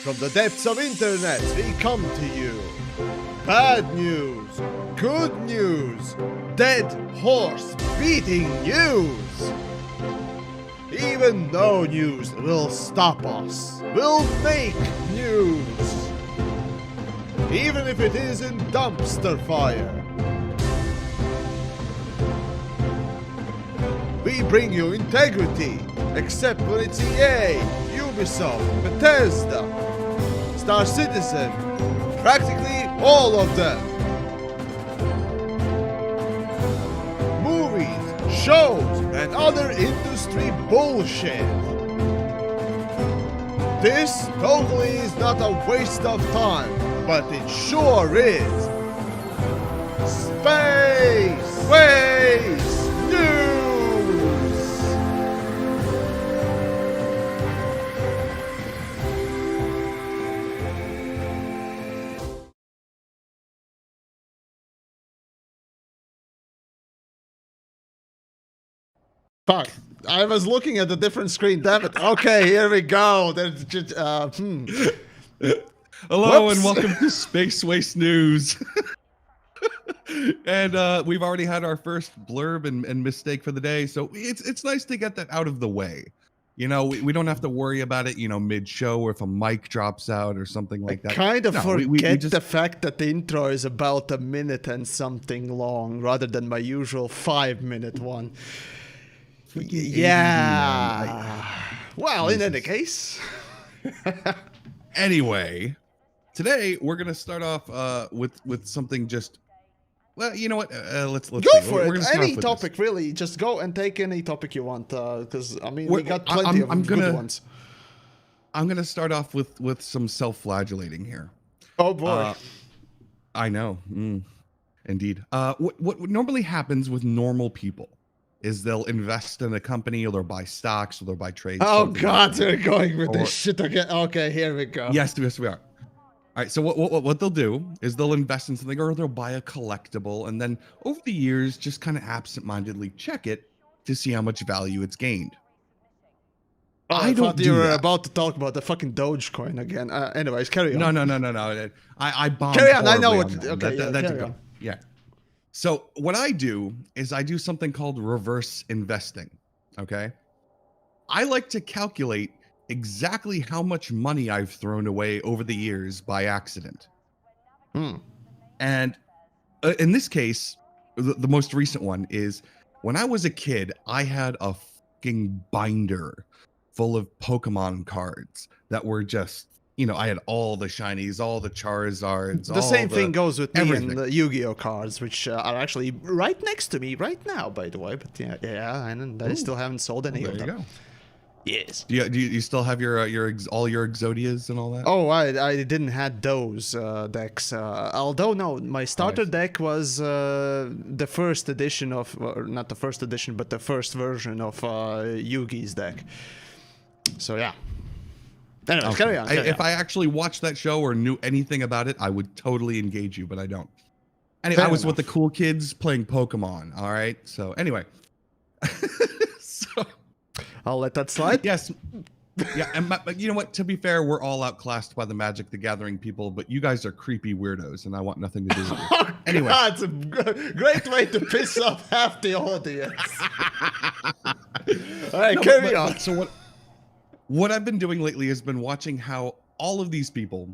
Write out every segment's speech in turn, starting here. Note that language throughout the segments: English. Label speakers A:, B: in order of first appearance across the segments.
A: From the depths of internet, we come to you. Bad news, good news, dead horse beating news. Even no news will stop us. We'll make news. Even if it is in dumpster fire. We bring you integrity, except when it's EA, Ubisoft, Bethesda, Star Citizen, practically all of them. Movies, shows, and other industry bullshit. This totally is not a waste of time, but it sure is. Space Waste News! Fuck. I was looking at a different screen, damn it. Okay, here we go. There's just,
B: Hello
A: Whoops.
B: and welcome to Space Waste News. And we've already had our first blurb and mistake for the day, so it's nice to get that out of the way. You know, we don't have to worry about it, you know, mid-show or if a mic drops out or something like that.
A: I kind of
B: No,
A: forget
B: we just,
A: the fact that the intro is about a minute and something long, rather than my usual 5-minute one. Yeah. Well, in any case.
B: Anyway, today we're gonna start off with something just. Well, you know what? Let's
A: Go
B: see.
A: for
B: We're
A: it.
B: gonna start
A: Any
B: off with
A: topic,
B: this.
A: really. Just go and take any topic you want, because I mean, we got plenty of good ones.
B: I'm gonna start off with some self-flagellating here.
A: Oh boy.
B: I know. Indeed. What normally happens with normal people is they'll invest in a company or they'll buy stocks or they'll buy trades.
A: Oh God, they're going with
B: Or-
A: this shit again. Okay, here we go.
B: Yes, we are. All right, so what they'll do is they'll invest in something or they'll buy a collectible and then over the years just kind of absentmindedly check it to see how much value it's gained.
A: Oh,
B: I
A: I
B: don't
A: thought
B: do
A: you were
B: that.
A: about to talk about the fucking Dogecoin again. Anyways, carry on.
B: No. I bombed.
A: Carry on, I know
B: horribly
A: what-
B: on that.
A: okay, yeah,
B: That
A: carry
B: didn't go.
A: on.
B: Yeah. So what I do is I do something called reverse investing. Okay. I like to calculate exactly how much money I've thrown away over the years by accident. And in this case, the most recent one is when I was a kid, I had a fucking binder full of Pokemon cards that were just, you know, I had all the shinies, all the Charizards.
A: The same thing goes with me
B: everything.
A: and the Yu-Gi-Oh cards, which are actually right next to me right now, by the way. But yeah, and I still haven't sold any
B: There
A: of
B: you
A: them.
B: go.
A: Yes.
B: Do you still have your all your Exodias and all that?
A: Oh, I didn't have those decks. Although no, my starter deck was the first edition of, or not the first edition, but the first version of Yugi's deck. So yeah. Anyways,
B: Okay.
A: carry on.
B: If I actually watched that show or knew anything about it, I would totally engage you, but I don't. Anyway,
A: Fair
B: I was with
A: enough.
B: the cool kids playing Pokemon. All right. So anyway, so
A: I'll let that slide.
B: yes, yeah, and but you know what? To be fair, we're all outclassed by the Magic the Gathering people, but you guys are creepy weirdos, and I want nothing to do with you.
A: Oh,
B: Anyway.
A: God, it's a great way to piss off half the audience. All right,
B: No,
A: carry
B: but-
A: on.
B: So what I've been doing lately has been watching how all of these people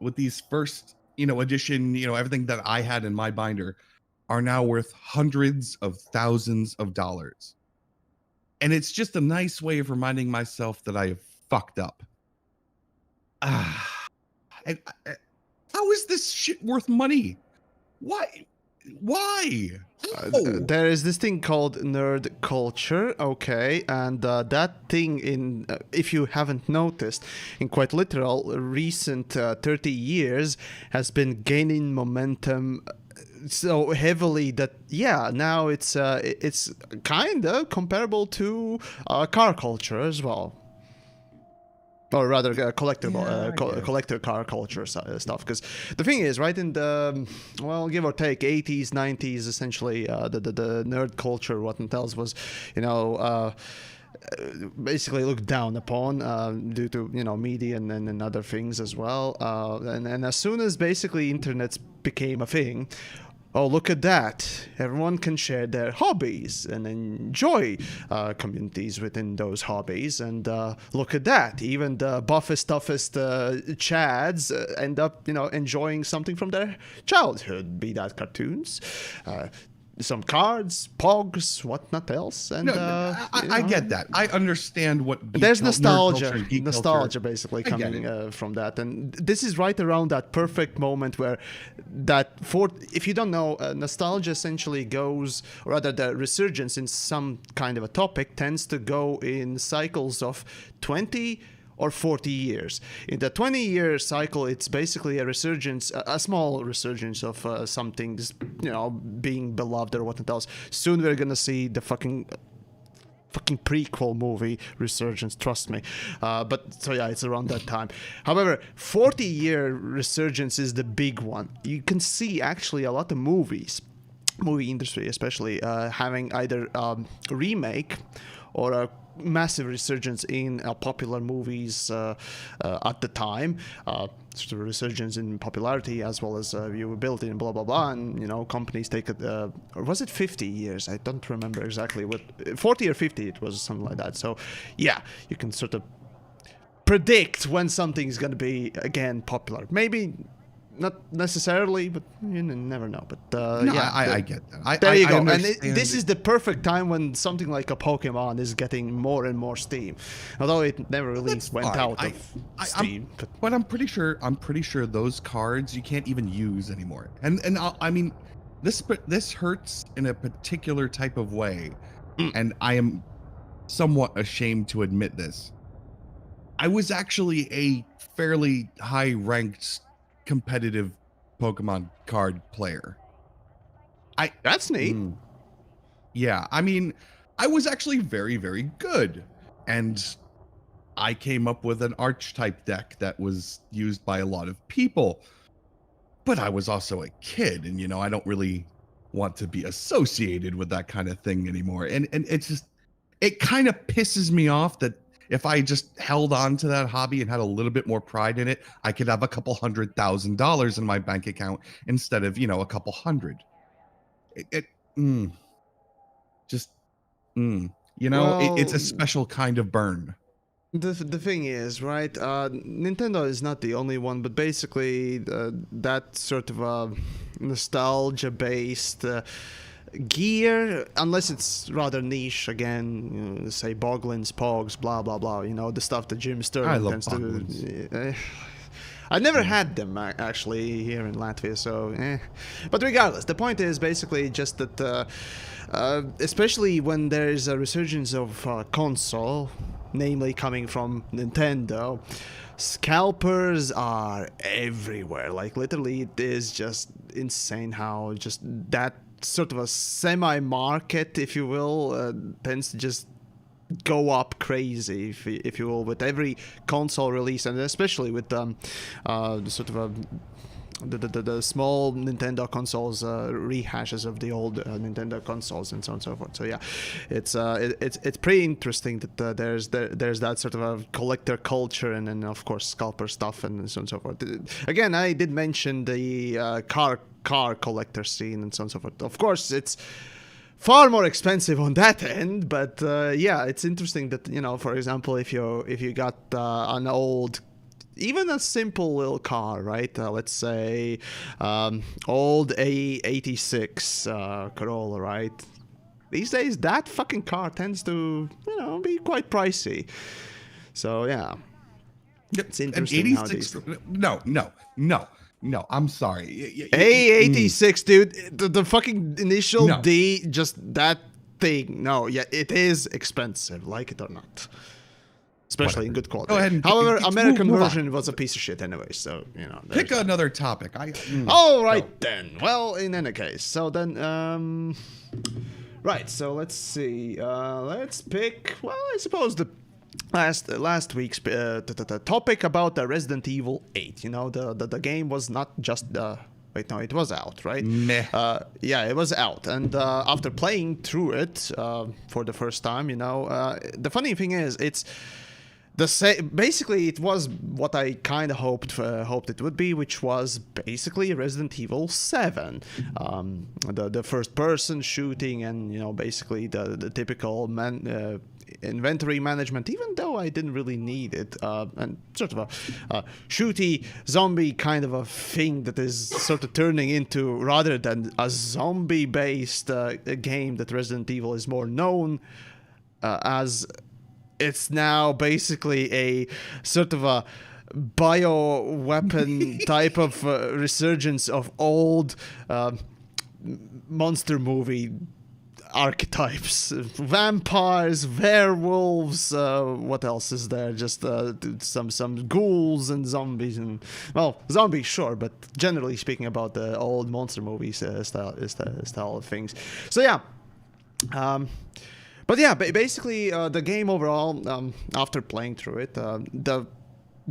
B: with these first, you know, edition, you know, everything that I had in my binder are now worth hundreds of thousands of dollars. And it's just a nice way of reminding myself that I have fucked up. How is this shit worth money? Why? No.
A: There is this thing called nerd culture, okay, and that thing in, if you haven't noticed, in quite literal recent 30 years has been gaining momentum so heavily that now it's kind of comparable to car culture as well. Or rather, collector car culture stuff. Because the thing is, right, in the, well, give or take, 80s, 90s, essentially, the nerd culture, what entails was, you know, basically looked down upon due to media and other things as well. And as soon as basically internet became a thing, oh, look at that. Everyone can share their hobbies and enjoy communities within those hobbies. And look at that. Even the buffest, toughest chads end up, enjoying something from their childhood, be that cartoons, some cards, pogs, whatnot else. And
B: I get that. I understand what
A: there's
B: nerd
A: nostalgia basically coming from that, and this is right around that perfect moment where if you don't know, nostalgia essentially goes, or rather the resurgence in some kind of a topic tends to go in cycles of 20 or 40 years. In the 20-year cycle, it's basically a resurgence, a small resurgence of something, being beloved or whatnot else. Soon we're gonna see the fucking prequel movie resurgence, trust me. It's around that time. However, 40-year resurgence is the big one. You can see actually a lot of movie industry especially having either remake or a massive resurgence in popular movies at the time, sort of resurgence in popularity as well as viewability and blah blah blah, and companies take it, or was it 50 years? I don't remember exactly what, 40 or 50, it was something like that. So yeah, you can sort of predict when something's going to be again popular. Maybe not necessarily, but you never know. But
B: I get that.
A: There you go. And this is the perfect time when something like a Pokemon is getting more and more steam, although it never really went out of steam.
B: But I'm pretty sure those cards you can't even use anymore. And I mean, this hurts in a particular type of way, and I am somewhat ashamed to admit this. I was actually a fairly high-ranked competitive Pokemon card player.
A: That's neat.
B: Yeah, I mean, I was actually very, very good, and I came up with an archetype deck that was used by a lot of people. But I was also a kid, and I don't really want to be associated with that kind of thing anymore. And it's just, it kind of pisses me off that if I just held on to that hobby and had a little bit more pride in it, I could have a couple $100,000 in my bank account instead of, a couple hundred. It's a special kind of burn.
A: The thing is, right, Nintendo is not the only one, but basically that sort of nostalgia-based gear, unless it's rather niche, again, say Boglins, Pogs, blah blah blah, the stuff that Jim Sterling tends to. I never had them actually here in Latvia, so But regardless, the point is basically just that, especially when there's a resurgence of console, namely coming from Nintendo, scalpers are everywhere. Like literally, it is just insane how just that sort of a semi-market, if you will, tends to just go up crazy, if you will, with every console release, and especially with the sort of the small Nintendo consoles, rehashes of the old Nintendo consoles, and so on and so forth. So yeah, it's pretty interesting that there's that sort of a collector culture, and then of course scalper stuff and so on and so forth. Again, I did mention the car collector scene and so on and so forth. Of course, it's far more expensive on that end, but yeah, it's interesting that for example, if you got an old, even a simple little car, right? Let's say old RE8 Corolla, right? These days, that fucking car tends to be quite pricey. So yeah, it's interesting.
B: An 86, No, I'm sorry.
A: RE8, dude, the fucking initial D, just that thing. No, yeah, it is expensive, like it or not. Especially in good quality.
B: Go ahead.
A: However, American version was a piece of shit anyway, so,
B: Pick another topic.
A: All right, then. Well, in any case, so then, right, so let's see. Let's pick, well, I suppose the last week's the topic about the Resident Evil 8. The game was not just Wait, no, it was out, right?
B: Meh.
A: Yeah, it was out. And after playing through it for the first time, the funny thing is, it's basically it was what I kind of hoped it would be, which was basically Resident Evil 7, the first person shooting, and basically the typical inventory management, even though I didn't really need it, and sort of a shooty zombie kind of a thing that is sort of turning into, rather than a zombie based game that Resident Evil is more known as. It's now basically a sort of a bioweapon type of resurgence of old monster movie archetypes. Vampires, werewolves, what else is there? Just some ghouls and zombies, and well, zombies sure, but generally speaking about the old monster movies style of things. So yeah. But yeah, basically, the game overall, after playing through it, the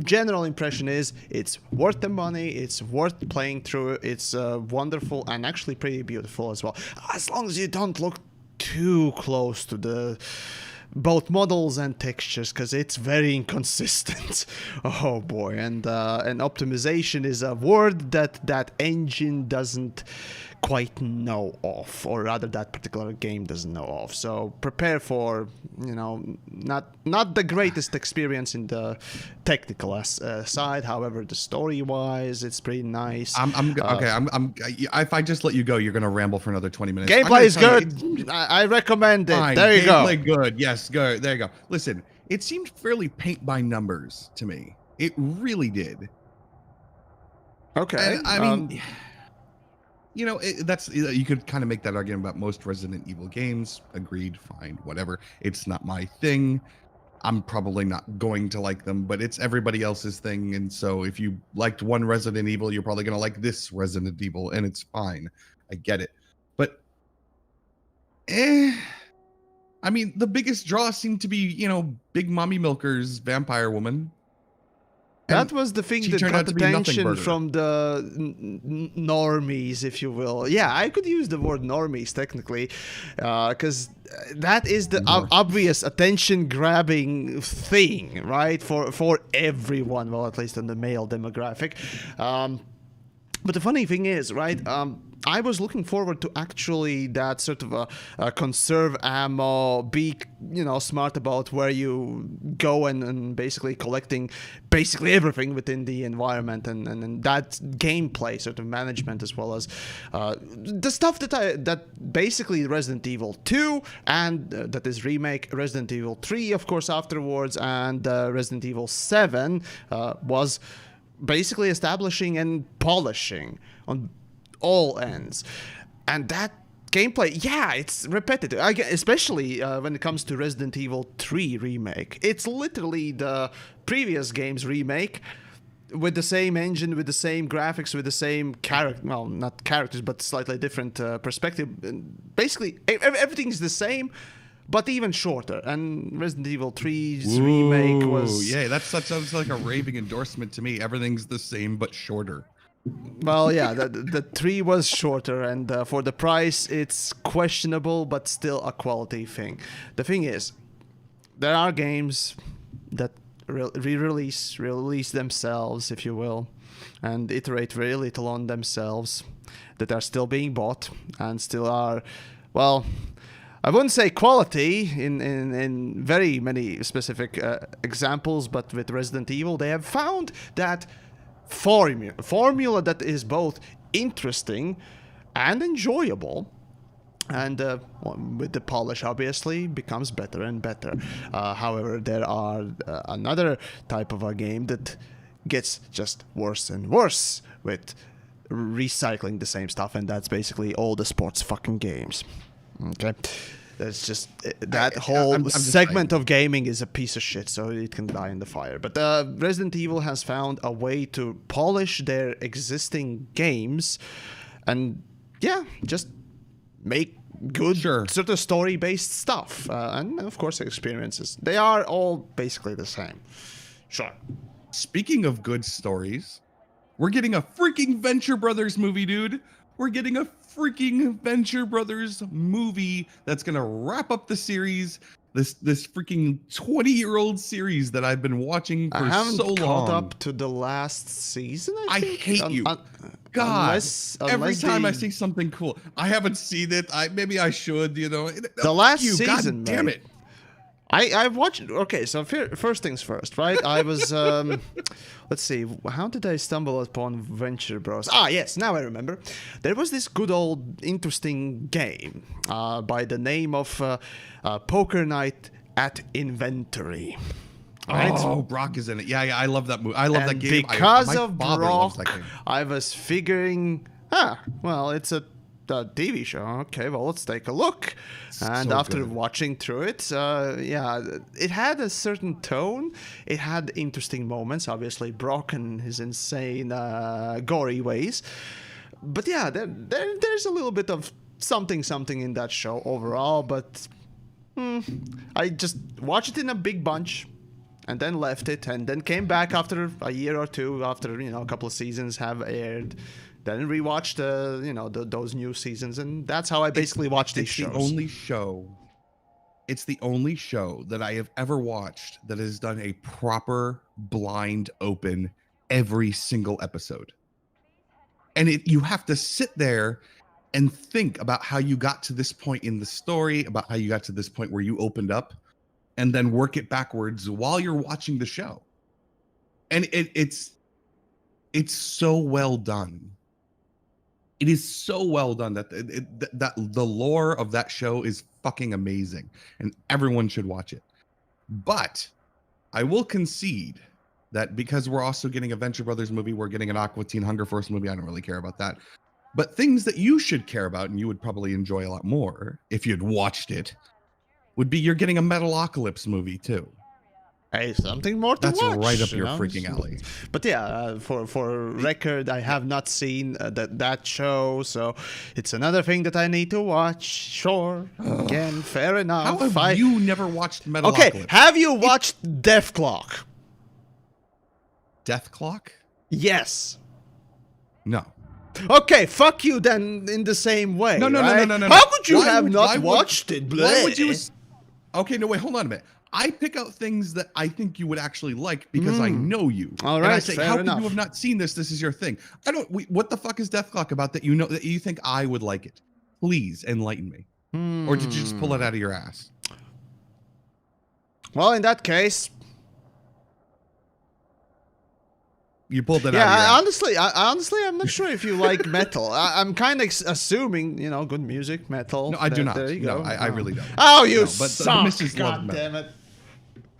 A: general impression is it's worth the money, it's worth playing through, it's wonderful and actually pretty beautiful as well. As long as you don't look too close to the both models and textures, because it's very inconsistent. Oh boy, and optimization is a word that engine doesn't quite know of, or rather that particular game doesn't know of. So prepare for not the greatest experience in the technical side. However, the story wise, it's pretty nice.
B: If I just let you go, you're gonna ramble for another 20 minutes.
A: Gameplay is good. I recommend it.
B: Fine.
A: There you go.
B: Gameplay good. Yes, go. There you go. Listen, it seemed fairly paint by numbers to me. It really did.
A: Okay.
B: And, I mean. You could kind of make that argument about most Resident Evil games. Agreed, fine, whatever. It's not my thing. I'm probably not going to like them, but it's everybody else's thing. And so if you liked one Resident Evil, you're probably going to like this Resident Evil, and it's fine. I get it. But, I mean, the biggest draw seemed to be, Big Mommy Milker's vampire woman.
A: That was the thing that got attention from the normies, if you will. Yeah, I could use the word normies technically, because that is the obvious attention-grabbing thing, right? For everyone, well, at least in the male demographic. But the funny thing is, right? I was looking forward to actually that sort of a conserve ammo, be smart about where you go, and basically collecting basically everything within the environment, and that gameplay sort of management, as well as the stuff that basically Resident Evil 2 and that is remake Resident Evil 3, of course, afterwards, and Resident Evil 7 was basically establishing and polishing on all ends. And that gameplay, yeah, it's repetitive, especially when it comes to Resident Evil 3 remake. It's literally the previous game's remake with the same engine, with the same graphics, with the same not characters, but slightly different perspective. Basically, everything's the same, but even shorter. And Resident Evil 3's remake was...
B: Yeah, that sounds like a raving endorsement to me. Everything's the same, but shorter.
A: Well, yeah, the 3 was shorter, and for the price, it's questionable, but still a quality thing. The thing is, there are games that release themselves, if you will, and iterate very little on themselves, that are still being bought, and still are, well... I wouldn't say quality in very many specific examples, but with Resident Evil, they have found that formula that is both interesting and enjoyable, and with the polish, obviously, becomes better and better. However, there are another type of a game that gets just worse and worse with recycling the same stuff, and that's basically all the sports fucking games. Okay, that's just that whole segment of gaming is a piece of shit, so it can die in the fire. But Resident Evil has found a way to polish their existing games, and yeah, just make good sort of story-based stuff, and of course experiences. They are all basically the same. Sure.
B: Speaking of good stories, We're getting a freaking Venture Brothers movie, dude. We're getting a freaking Venture Brothers movie that's gonna wrap up the series. This freaking 20-year-old series that I've been watching
A: I
B: for
A: haven't
B: so
A: caught
B: long.
A: up to the last season. I think.
B: hate you. God, every time I see something cool, I haven't seen it. Maybe I should, you know.
A: The last
B: you,
A: season,
B: God damn
A: man.
B: it.
A: I've watched. Okay, so first things first, right? I was let's see, how did I stumble upon Venture Bros? Ah, yes, now I remember. There was this good old interesting game by the name of Poker Night at Inventory. Right?
B: Oh, Brock is in it. Yeah, I love that movie. I love that game.
A: Because
B: my
A: of
B: father loves that
A: Brock,
B: game.
A: I was figuring, well, it's a TV show. Okay, well, let's take a look. And
B: So
A: after
B: good.
A: watching through it, yeah, it had a certain tone. It had interesting moments. Obviously, Brock and his insane, gory ways. But yeah, there's a little bit of something in that show overall. But I just watched it in a big bunch. And then left it, and then came back after a year or two, after a couple of seasons have aired. Then rewatched those new seasons, and that's how I basically watched these shows.
B: It's the only show that I have ever watched that has done a proper blind open every single episode. And you have to sit there and think about how you got to this point in the story, about how you got to this point where you opened up, and then work it backwards while you're watching the show. And it's so well done. It is so well done that the lore of that show is fucking amazing, and everyone should watch it. But I will concede that because we're also getting a Venture Brothers movie, we're getting an Aqua Teen Hunger Force movie. I don't really care about that. But things that you should care about, and you would probably enjoy a lot more if you'd watched it, would be you're getting a Metalocalypse movie too.
A: Hey, something more to
B: That's
A: watch.
B: right up your freaking alley.
A: But yeah, for record, I have not seen that show, so it's another thing that I need to watch. Sure, again, fair enough.
B: How have you never watched Metalocalypse?
A: Okay, have you watched Death Clock?
B: Death Clock?
A: Yes.
B: No.
A: Okay, fuck you then in the same way.
B: No.
A: How could you have not watched it,
B: Why would you? Okay, no, wait, hold on a minute. I pick out things that I think you would actually like because I know you.
A: All right,
B: and I say,
A: fair
B: how
A: enough.
B: could you have not seen this? This is your thing. What the fuck is Death Clock about that you know that you think I would like it? Please enlighten me. Or did you just pull it out of your ass?
A: Well, in that case,
B: You pulled it out of your ass.
A: honestly, I'm not sure if you like metal. I'm kind of assuming, good music, metal.
B: No, I do not.
A: There you go.
B: No, I really don't.
A: Oh, you
B: but
A: suck!
B: the missus
A: God
B: loves metal.
A: damn it!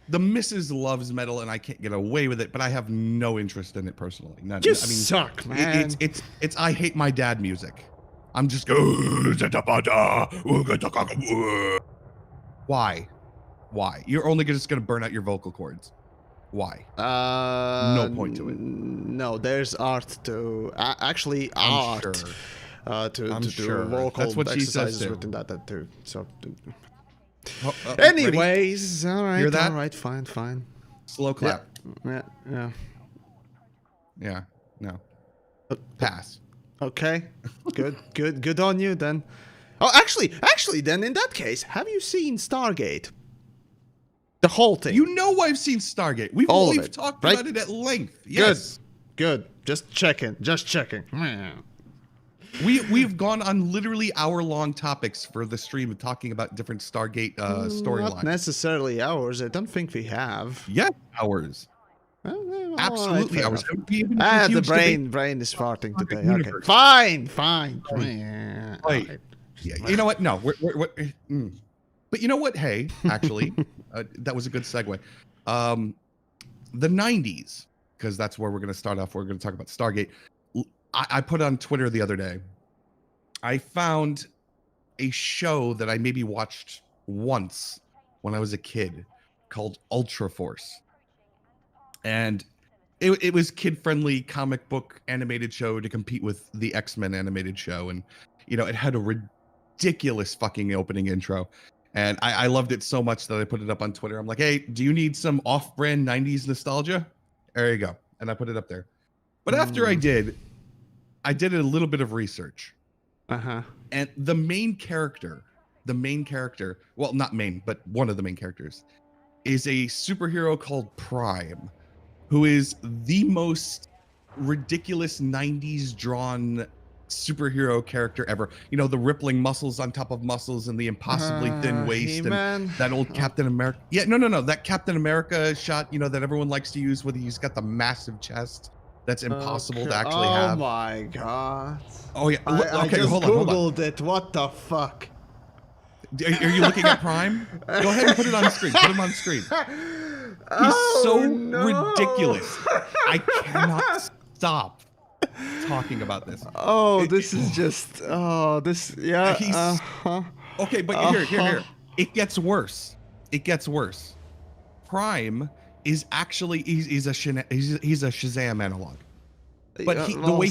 B: The missus loves metal, and I can't get away with it. But I have no interest in it personally. None.
A: You suck, man.
B: It's I hate my dad music. I'm just why? You're only just gonna burn out your vocal cords. Why? No point to it.
A: No, there's art to actually
B: I'm
A: art
B: sure.
A: to
B: I'm
A: do
B: sure.
A: vocal
B: That's what she says
A: exercises
B: too.
A: within that too. So,
B: Ready?
A: anyways, all right,
B: Hear that?
A: all right, fine.
B: Slow clap.
A: Yeah.
B: Yeah. No. Pass.
A: Okay, good on you then. Oh, actually, then in that case, have you seen Stargate? The whole thing.
B: You know I've seen Stargate. We've talked about it at length. Yes.
A: Good. Just checking.
B: We've gone on literally hour-long topics for the stream of talking about different Stargate
A: Not
B: storylines.
A: necessarily ours. I don't think think we have.
B: Yes, hours.
A: Well,
B: Absolutely
A: all
B: hours.
A: right,
B: It would be a
A: the
B: huge debate.
A: brain is farting
B: Stargate
A: today. Okay,
B: universe.
A: fine.
B: Wait. Yeah, you know what? No, we're But you know what? Hey, actually, that was a good segue. The 90s, because that's where we're going to start off. We're going to talk about Stargate. I put on Twitter the other day. I found a show that I maybe watched once when I was a kid called Ultra Force. And it was kid-friendly comic book animated show to compete with the X-Men animated show. And, it had a ridiculous fucking opening intro. And I loved it so much that I put it up on Twitter. I'm like, hey, do you need some off-brand 90s nostalgia? There you go. And I put it up there. But after I did a little bit of research. And the main character, well, not main, but one of the main characters, is a superhero called Prime, who is the most ridiculous 90s drawn superhero character ever. You know, the rippling muscles on top of muscles and the impossibly thin waist
A: He-Man?
B: and that old Captain America. Yeah, no. That Captain America shot, you know, that everyone likes to use, where he's got the massive chest that's impossible to actually have.
A: Oh my god.
B: Oh yeah.
A: I
B: Okay,
A: just
B: hold on.
A: Googled it. What the fuck?
B: Are you looking at Prime? Go ahead and put it on screen. Put him on screen. He's so ridiculous. I cannot stop talking about this.
A: Oh, this is just. Oh, this. Yeah.
B: Okay, but here. It gets worse. Prime is actually he's a Shazam analog. But the way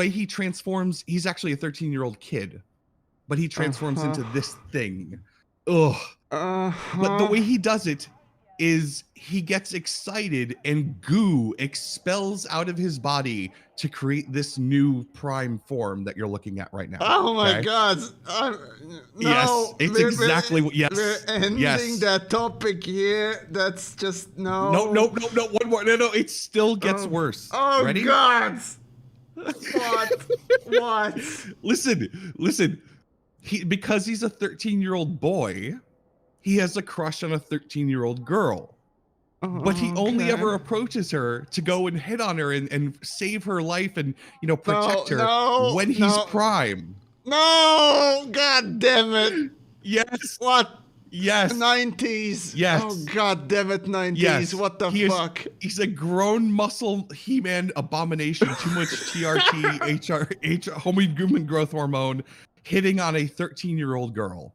B: he transforms, he's actually a 13-year-old kid, but he transforms into this thing. Ugh. But the way he does it is he gets excited and goo expels out of his body to create this new Prime form that you're looking at right now.
A: Oh my god. No,
B: yes, it's exactly what. Yes,
A: we're ending that topic here. That's just no.
B: No. One more. No. It still gets worse.
A: Oh,
B: ready?
A: God. What?
B: Listen. Because he's a 13-year-old boy, he has a crush on a 13-year-old girl. But he only ever approaches her to go and hit on her and save her life and, you know, protect her when he's Prime.
A: No, god damn it.
B: Yes.
A: What?
B: Yes.
A: 90s.
B: Yes.
A: Oh god damn it, 90s.
B: Yes.
A: What the fuck?
B: He's a grown muscle He-Man abomination. Too much TRT, human growth hormone hitting on a 13-year-old girl.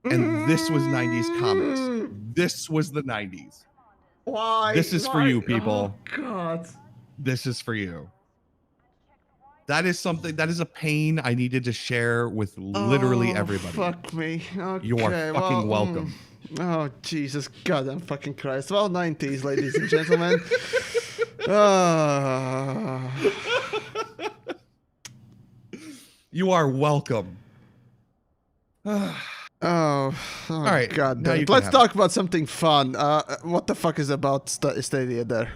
B: And this was 90s comics. This was the 90s.
A: Why?
B: This is for you, people.
A: Oh, God.
B: This is for you. That is something, that is a pain I needed to share with literally everybody.
A: Fuck me. Okay,
B: you are fucking welcome.
A: Oh, Jesus goddamn fucking Christ. Well, 90s, ladies and gentlemen.
B: You are welcome.
A: All right. God damn it. Let's talk about something fun. What the fuck is about Stadia there?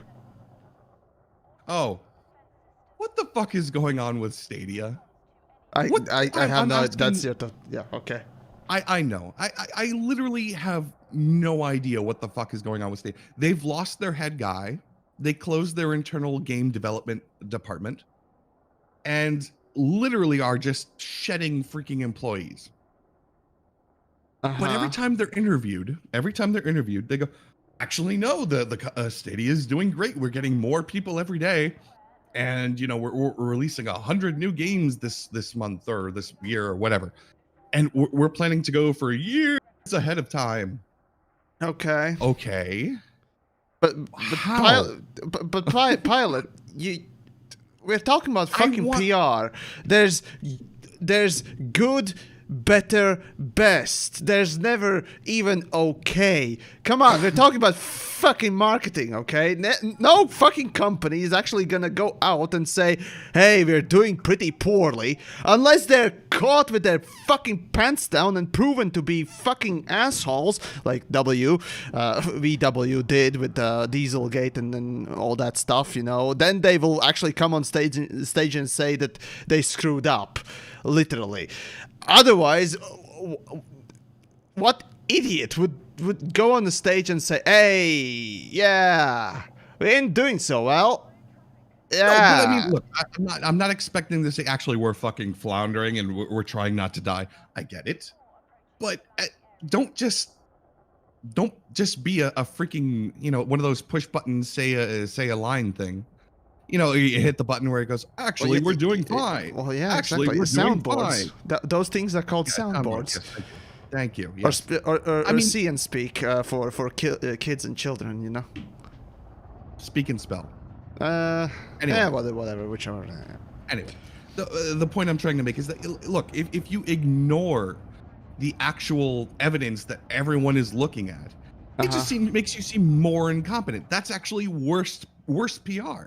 B: Oh. What the fuck is going on with Stadia?
A: I have no. That's your. Yeah. Okay.
B: I know. I literally have no idea what the fuck is going on with Stadia. They've lost their head guy. They closed their internal game development department, and literally are just shedding freaking employees. But every time they're interviewed, they go, actually, no, the Stadia is doing great. We're getting more people every day. And, you know, we're releasing 100 new games this month or this year or whatever. And we're planning to go for years ahead of time.
A: Okay.
B: But
A: Pilot, we're talking about fucking PR. There's good, better, best. There's never even okay. Come on, we're talking about fucking marketing, okay? No fucking company is actually gonna go out and say, hey, we're doing pretty poorly, unless they're caught with their fucking pants down and proven to be fucking assholes, like VW did with Dieselgate and then all that stuff, you know. Then they will actually come on stage and say that they screwed up, literally. Otherwise, what idiot would go on the stage and say, hey, yeah, we ain't doing so well. Yeah.
B: No, but I mean, look, I'm not expecting to say actually we're fucking floundering and we're trying not to die. I get it. But don't just be a freaking, you know, one of those push buttons, say a line thing. You know, you hit the button where it goes, actually, we're doing fine.
A: Well, yeah,
B: actually,
A: exactly.
B: We're doing
A: soundboards. Those things are called soundboards.
B: Yes, thank you. Yes.
A: Or see and speak for kids and children, you know.
B: Speak and spell.
A: Anyway.
B: Yeah,
A: whatever, whichever.
B: Anyway, the point I'm trying to make is that, look, if you ignore the actual evidence that everyone is looking at, it just makes you seem more incompetent. That's actually worse PR.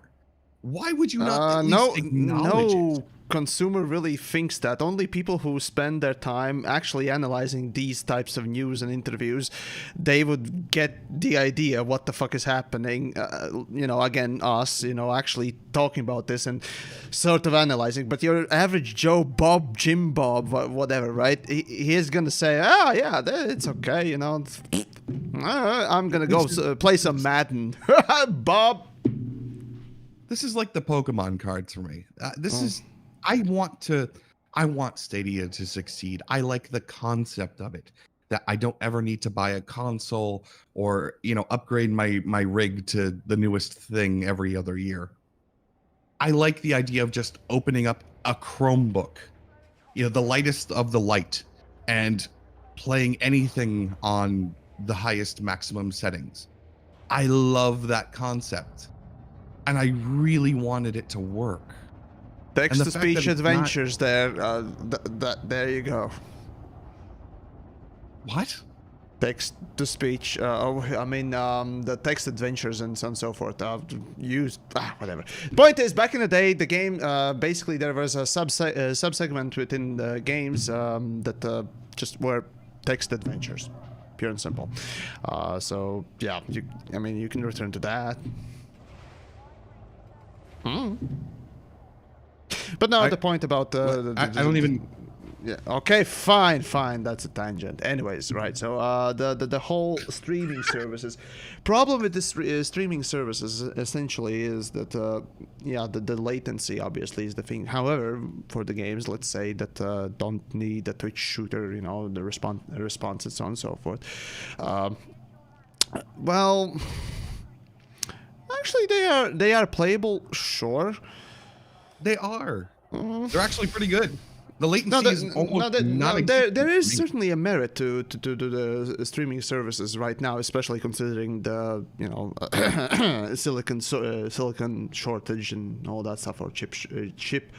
B: Why would you not at least acknowledge it?
A: No consumer really thinks that. Only people who spend their time actually analyzing these types of news and interviews, they would get the idea what the fuck is happening. Again, us, actually talking about this and sort of analyzing. But your average Joe Bob, Jim Bob, whatever, right? He is gonna say, yeah, it's okay, I'm gonna go play some Madden, Bob.
B: This is like the Pokemon cards for me. I want Stadia to succeed. I like the concept of it, that I don't ever need to buy a console or, upgrade my rig to the newest thing every other year. I like the idea of just opening up a Chromebook, the lightest of the light, and playing anything on the highest maximum settings. I love that concept. And I really wanted it to work.
A: Text-to-speech adventures there. There you go.
B: What?
A: Text-to-speech. The text adventures and so on and so forth. Whatever. Point is, back in the day, the game, basically there was a sub-segment within the games that just were text adventures. Pure and simple. So, yeah, you can return to that. But no, the point about
B: I don't even.
A: Yeah. Okay. Fine. That's a tangent. Anyways, right. So the whole streaming services problem with this streaming services essentially is that the latency obviously is the thing. However, for the games, let's say that don't need a Twitch shooter, the response and so on and so forth. Well. Actually, they are playable, sure.
B: They are. They're actually pretty good. The latency is almost
A: there is certainly a merit to the streaming services right now, especially considering the silicon shortage and all that stuff, or chip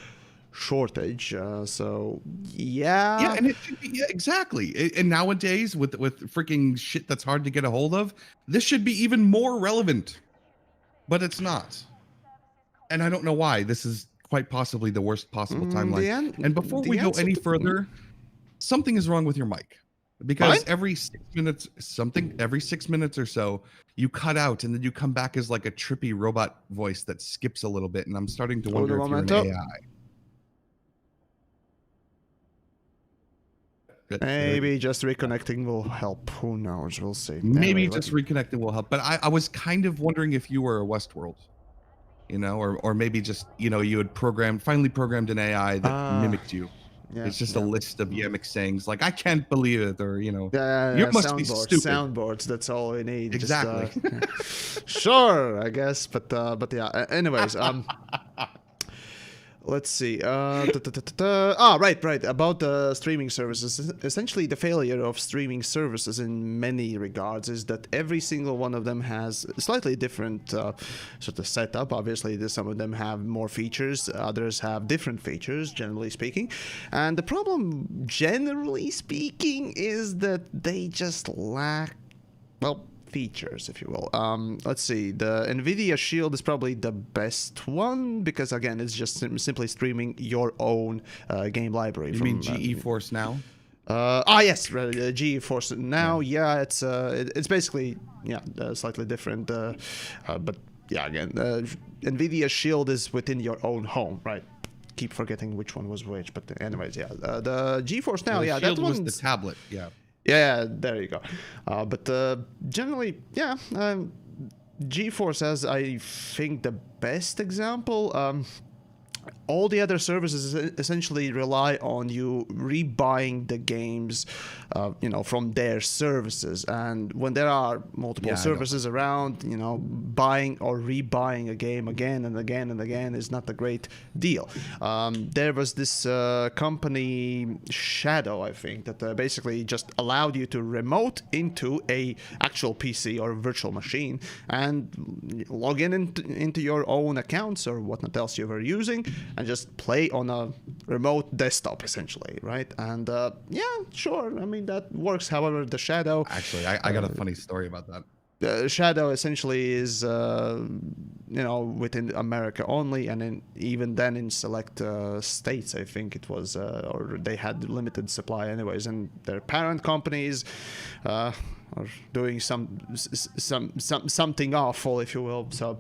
A: shortage. So yeah,
B: and it should be, exactly. And nowadays with freaking shit that's hard to get a hold of, this should be even more relevant. But it's not. And I don't know why. This is quite possibly the worst possible timeline. And before we go any further, something is wrong with your mic. Because every 6 minutes or so, you cut out and then you come back as like a trippy robot voice that skips a little bit. And I'm starting to wonder if you're an AI.
A: Maybe just reconnecting will help. Who knows? We'll see.
B: Maybe just reconnecting will help. But I was kind of wondering if you were a Westworld, or maybe just, you had finally programmed an AI that mimicked you. Yeah, it's just a list of Yemek sayings like, I can't believe it, or, you must be stupid.
A: Soundboards, that's all we need.
B: Exactly.
A: Sure, I guess. But yeah, anyways, let's see. Right. About the streaming services. Essentially, the failure of streaming services in many regards is that every single one of them has a slightly different sort of setup. Obviously, some of them have more features. Others have different features, generally speaking. And the problem, generally speaking, is that they just lack, features, if you will. Let's see. The NVIDIA Shield is probably the best one because, again, it's just simply streaming your own game library.
B: You mean GeForce Now?
A: Yes, GeForce Now. Yeah, it's basically slightly different. But yeah, again, NVIDIA Shield is within your own home, right? Keep forgetting which one was which, but anyways, yeah. The GeForce Now,
B: the Shield was the tablet, yeah.
A: Yeah, there you go. But generally, yeah, GeForce has, I think, the best example. All the other services essentially rely on you rebuying the games, from their services. And when there are multiple services around, buying or rebuying a game again and again and again is not a great deal. There was this company, Shadow, I think, that basically just allowed you to remote into a actual PC or virtual machine and log into your own accounts or whatnot else you were using, and just play on a remote desktop, essentially, right? And yeah, sure, I mean, that works. However, the Shadow...
B: Actually, I got a funny story about that.
A: Shadow essentially is, within America only, and even then in select states, I think it was, or they had limited supply anyways, and their parent companies are doing something awful, if you will. So.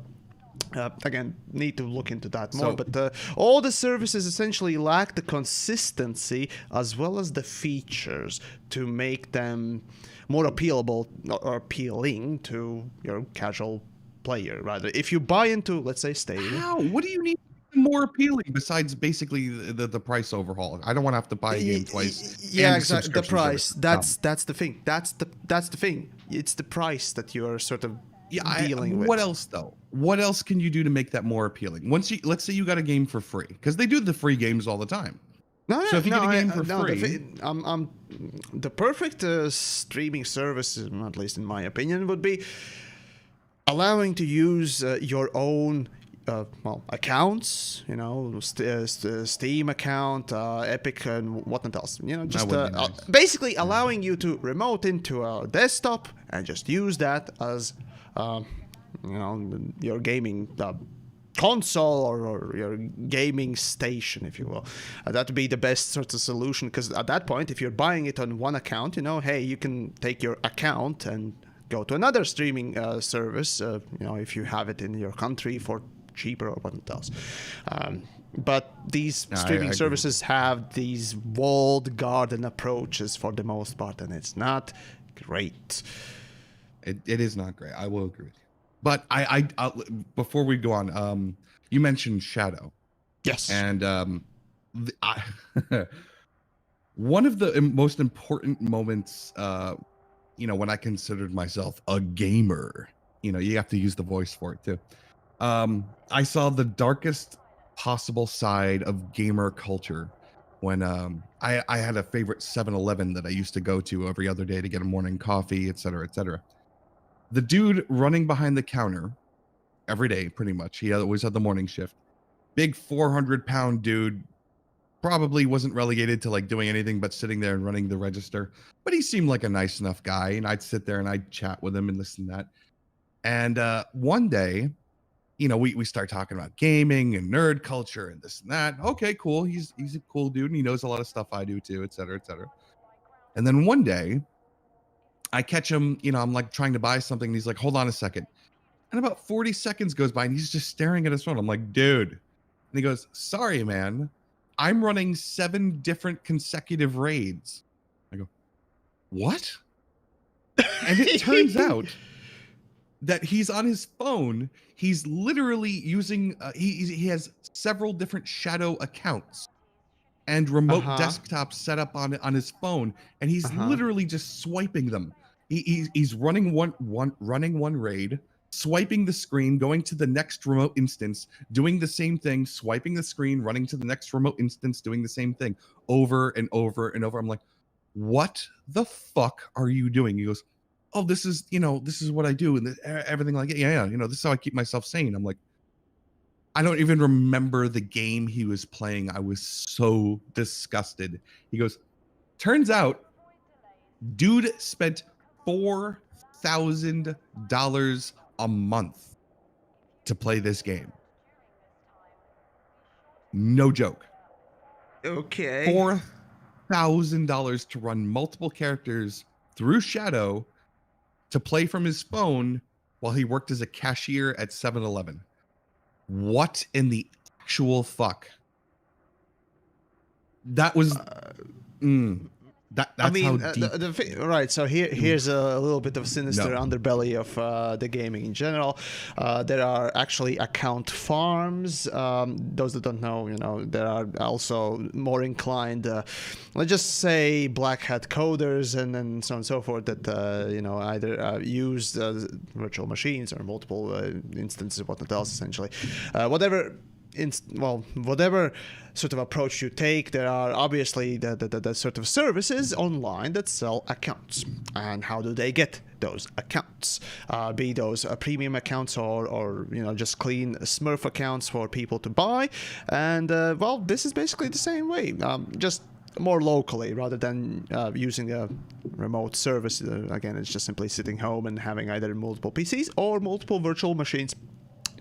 A: Again, need to look into that more, but all the services essentially lack the consistency as well as the features to make them more appealable or appealing to your casual player. Rather, if you buy into, let's say, Stadia.
B: How? What do you need more appealing besides basically the price overhaul? I don't want to have to buy a game twice.
A: Yeah, exactly. The price. That's the thing. That's the thing. It's the price that you are sort of dealing with.
B: What else though? What else can you do to make that more appealing? Let's say you got a game for free, because they do the free games all the time. So if you get a game for free,
A: the perfect streaming service, at least in my opinion, would be allowing to use your own accounts, Steam account, Epic, and whatnot else. Just nice. Basically allowing you to remote into a desktop and just use that as your gaming console or your gaming station, if you will. That would be the best sort of solution, because at that point, if you're buying it on one account, hey, you can take your account and go to another streaming service, if you have it in your country for cheaper or what else. But these streaming services have these walled garden approaches for the most part, and it's not great.
B: It is not great. I will agree with you. But I before we go on, you mentioned Shadow.
A: Yes.
B: And one of the most important moments, when I considered myself a gamer, you have to use the voice for it too. I saw the darkest possible side of gamer culture when I had a favorite 7-Eleven that I used to go to every other day to get a morning coffee, et cetera, et cetera. The dude running behind the counter every day, pretty much. He always had the morning shift. Big 400-pound dude. Probably wasn't relegated to like doing anything but sitting there and running the register. But he seemed like a nice enough guy. And I'd sit there and I'd chat with him and this and that. And one day, we start talking about gaming and nerd culture and this and that. Okay, cool. He's a cool dude and he knows a lot of stuff I do too, et cetera, et cetera. And then one day, I catch him, I'm like trying to buy something and he's like, hold on a second. And about 40 seconds goes by and he's just staring at his phone. I'm like, dude. And he goes, sorry, man. I'm running 7 different consecutive raids. I go, what? And it turns out that he's on his phone. He's literally using, he has several different Shadow accounts and remote desktops set up on his phone. And he's literally just swiping them. He's running one raid, swiping the screen, going to the next remote instance, doing the same thing, swiping the screen, running to the next remote instance, doing the same thing over and over and over. I'm like, what the fuck are you doing? He goes, oh, this is what I do. And everything like, yeah, this is how I keep myself sane. I'm like, I don't even remember the game he was playing. I was so disgusted. He goes, turns out, dude spent $4,000 a month to play this game. No joke.
A: Okay.
B: $4,000 to run multiple characters through Shadow to play from his phone while he worked as a cashier at 7-Eleven. What in the actual fuck? That was that's how deep.
A: Right. So here's a little bit of sinister underbelly of the gaming in general. There are actually account farms. Those that don't know, there are also more inclined, let's just say, black hat coders and so on and so forth that either use virtual machines or multiple instances of whatnot else, essentially, whatever sort of approach you take, there are obviously the sort of services online that sell accounts. And how do they get those accounts? Be those premium accounts or just clean Smurf accounts for people to buy. And this is basically the same way. Just more locally rather than using a remote service. Again, it's just simply sitting home and having either multiple PCs or multiple virtual machines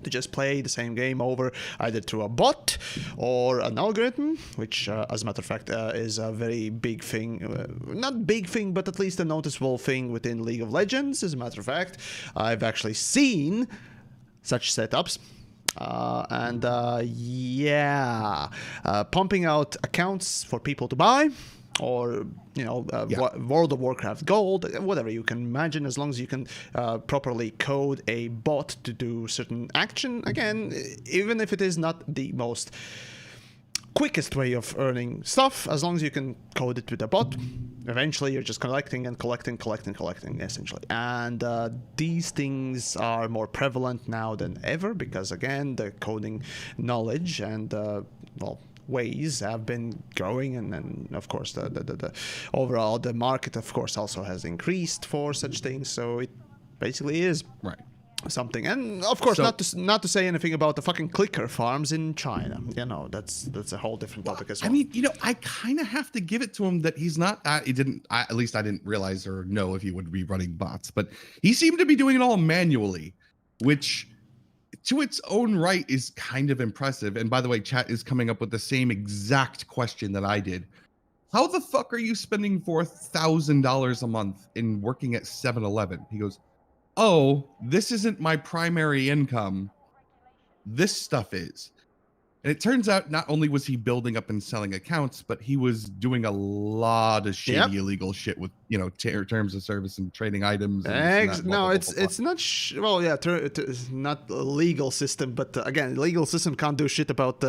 A: to just play the same game over, either through a bot or an algorithm, which, as a matter of fact, is a very big thing. Not big thing, but at least a noticeable thing within League of Legends. As a matter of fact, I've actually seen such setups. Pumping out accounts for people to buy, or World of Warcraft Gold, whatever you can imagine, as long as you can properly code a bot to do certain action. Again, even if it is not the most quickest way of earning stuff, as long as you can code it with a bot, eventually you're just collecting, essentially. And these things are more prevalent now than ever, because again, the coding knowledge and ways have been growing, and of course the overall the market, of course, also has increased for such things. So it basically is something. And of course, not to say anything about the fucking clicker farms in China. That's a whole different topic as well.
B: I mean, I kind of have to give it to him that he's not. At least I didn't realize or know if he would be running bots, but he seemed to be doing it all manually, which, to its own right, is kind of impressive. And by the way, chat is coming up with the same exact question that I did. How the fuck are you spending $4,000 a month in working at 7-Eleven? He goes, oh, this isn't my primary income. This stuff is. And it turns out not only was he building up and selling accounts, but he was doing a lot of shady illegal shit with, terms of service and trading items.
A: It's not. Not a legal system, but again, the legal system can't do shit about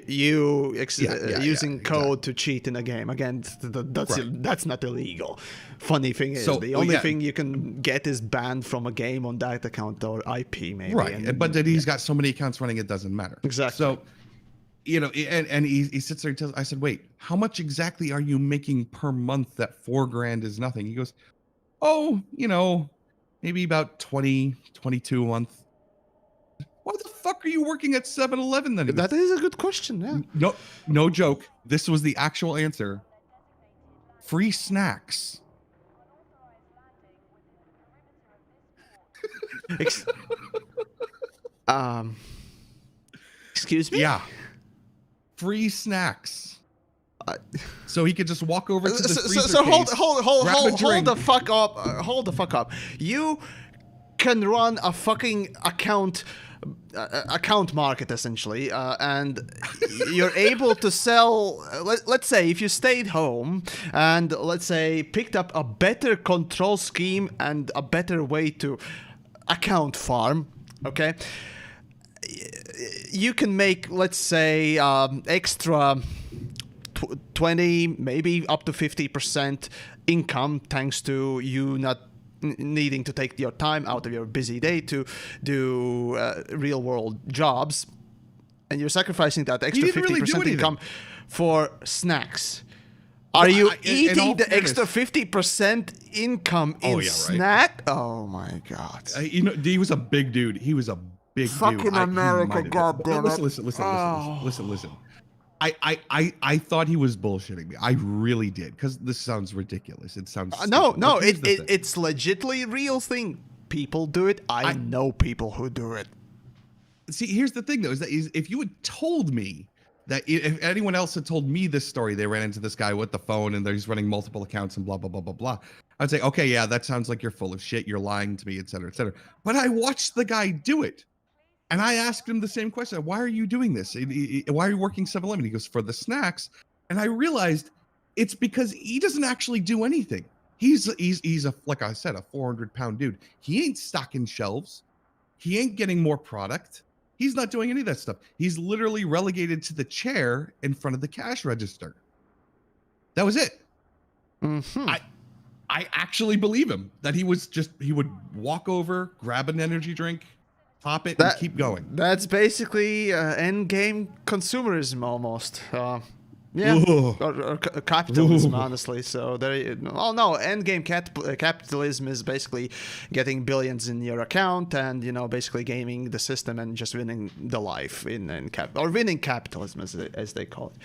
A: using code to cheat in a game. Again, that's not illegal. Funny thing is, the only thing you can get is banned from a game on that account or IP, maybe.
B: Right, but that he's got so many accounts running, it doesn't matter.
A: Exactly.
B: So, and he sits there and tells. I said, "Wait, how much exactly are you making per month? That $4,000 is nothing." He goes, "Oh, maybe about 20, 22 a month." Why the fuck are you working at 7-Eleven then?
A: That is a good question. Yeah.
B: No joke. This was the actual answer. Free snacks.
A: Excuse me?
B: Yeah. Free snacks. So he could just walk over to the freezer
A: so
B: case,
A: hold the fuck up. Hold the fuck up. You can run a fucking account market, essentially, and you're able to sell. Let's say if you stayed home and let's say picked up a better control scheme and a better way to account farm, okay, you can make, let's say, extra 20, maybe up to 50% income, thanks to you not needing to take your time out of your busy day to do real world jobs, and you're sacrificing that extra 50% income for snacks. Are you eating the extra 50% income in snack? Oh my god!
B: He was a big dude. He was a big
A: fucking
B: dude.
A: America, goddamn it!
B: Listen. I thought he was bullshitting me. I really did, because this sounds ridiculous. It sounds
A: it's legitimately real thing. People do it. I know people who do it.
B: See, here's the thing though, is that if you had told me that, if anyone else had told me this story, they ran into this guy with the phone and he's running multiple accounts and blah blah blah blah blah, I'd say, okay, yeah, that sounds like you're full of shit. You're lying to me, etc., etc. But I watched the guy do it. And I asked him the same question. Why are you doing this? Why are you working 7-Eleven? He goes, for the snacks. And I realized it's because he doesn't actually do anything. He's a, like I said, a 400-pound dude. He ain't stocking shelves. He ain't getting more product. He's not doing any of that stuff. He's literally relegated to the chair in front of the cash register. That was it.
A: Mm-hmm.
B: I actually believe him that he would walk over, grab an energy drink, pop it, and keep going.
A: That's basically end game consumerism almost. Yeah,
B: Ooh.
A: or capitalism,
B: Ooh.
A: honestly. So there. Oh no, endgame capitalism is basically getting billions in your account, and basically gaming the system and just winning the life or winning capitalism as they call it.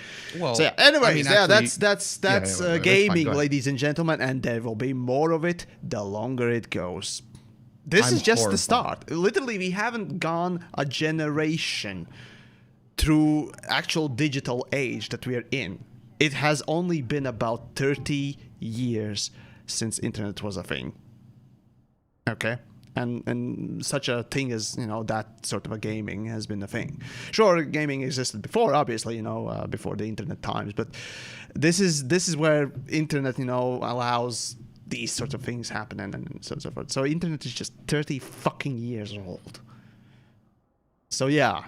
A: So yeah.
B: Well, I
A: Anyways,
B: mean,
A: yeah,
B: actually,
A: that's
B: yeah,
A: that's
B: that's fine.
A: gaming,
B: Go ahead.
A: ladies and gentlemen, and there will be more of it the longer it goes. This
B: I'm
A: is just the
B: horrified.
A: start. Literally, we haven't gone a generation through actual digital age that we are in. It has only been about 30 years since internet was a thing. Okay? And such a thing as, that sort of a gaming has been a thing. Sure, gaming existed before, obviously, before the internet times, but this is where internet, allows these sorts of things happen and so on and so forth. So internet is just 30 fucking years old. So yeah,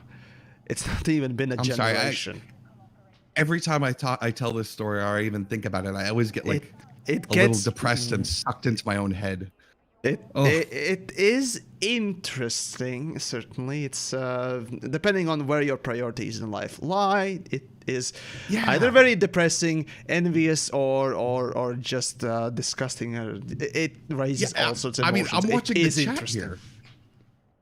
A: it's not even been a
B: I'm sorry,
A: generation.
B: every time I tell this story, or I even think about it, I always get like
A: it
B: a little
A: gets
B: depressed and sucked into my own head. Oh,
A: it is interesting. Certainly, it's depending on where your priorities in life lie. It is either very depressing, envious, or just disgusting. It raises all sorts of emotions.
B: I mean, I'm watching the chat here.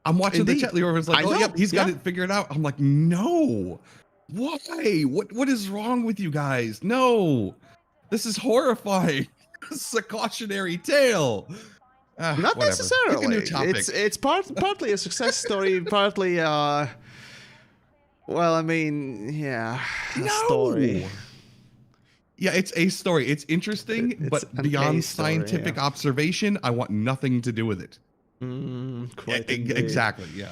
B: I'm watching the chat here where it's like, oh, yep, he's got it figured out. I'm like, no, why? What is wrong with you guys? No, this is horrifying. This is a cautionary tale.
A: Not
B: whatever.
A: necessarily.
B: Pick a new topic.
A: It's partly a success story, partly well, I mean, yeah, a story.
B: Yeah, it's a story. It's interesting, but beyond scientific observation, I want nothing to do with it.
A: Quite
B: exactly. Yeah.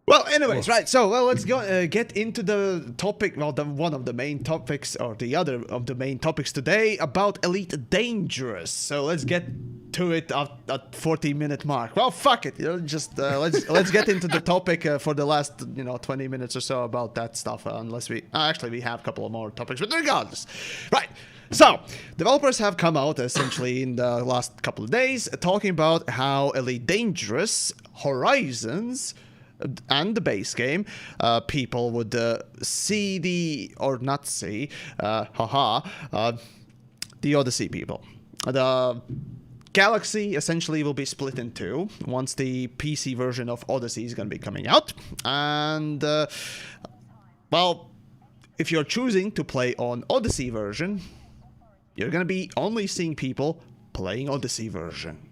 A: Well, anyways, right. So, let's go get into the topic. Well, one of the main topics, or the other of the main topics today, about Elite Dangerous. So let's get to it at 40-minute mark. Well, fuck it. Just let's get into the topic for the last 20 minutes or so about that stuff. Unless we actually we have a couple of more topics, but regardless, right. So, developers have come out essentially in the last couple of days talking about how Elite Dangerous Horizons and the base game, people would see the Odyssey people. The Galaxy essentially will be split in two once the PC version of Odyssey is going to be coming out. And, well, if you're choosing to play on Odyssey version, you're going to be only seeing people playing Odyssey version.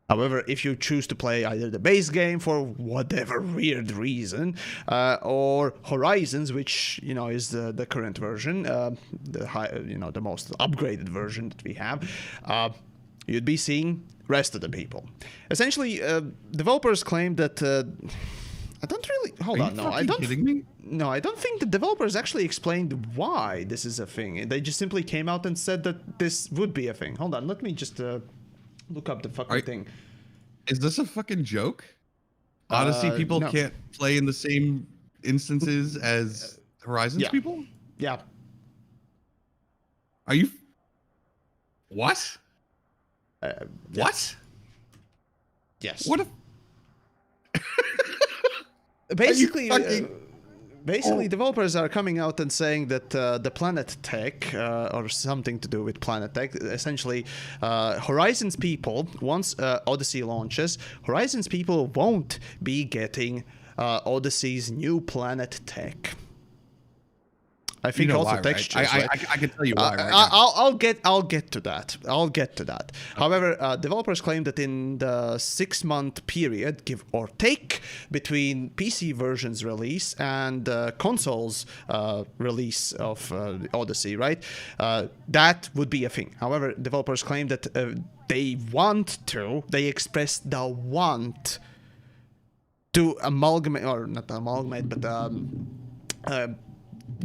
A: However, if you choose to play either the base game for whatever weird reason, or Horizons, which is the current version, the most upgraded version that we have, you'd be seeing rest of the people. Essentially, developers claim that I don't really hold on. No, I don't.
B: Kidding me?
A: No, I don't think the developers actually explained why this is a thing. They just simply came out and said that this would be a thing. Hold on, let me just look up the fucking thing.
B: Is this a fucking joke? Odyssey people can't play in the same instances as Horizons people?
A: Yeah.
B: Are you? What? What?
A: Yes.
B: What?
A: Basically, developers are coming out and saying that the Planet Tech, or something to do with Planet Tech, essentially, Horizons people, once Odyssey launches, Horizons people won't be getting Odyssey's new Planet Tech. I think also
B: why,
A: textures.
B: Right? I can tell you why. Right
A: I'll get to that. Okay. However, developers claim that in the 6-month period, give or take, between PC version's release and consoles release of Odyssey, right? That would be a thing. However, developers claim that they express the want to amalgamate, or not amalgamate, but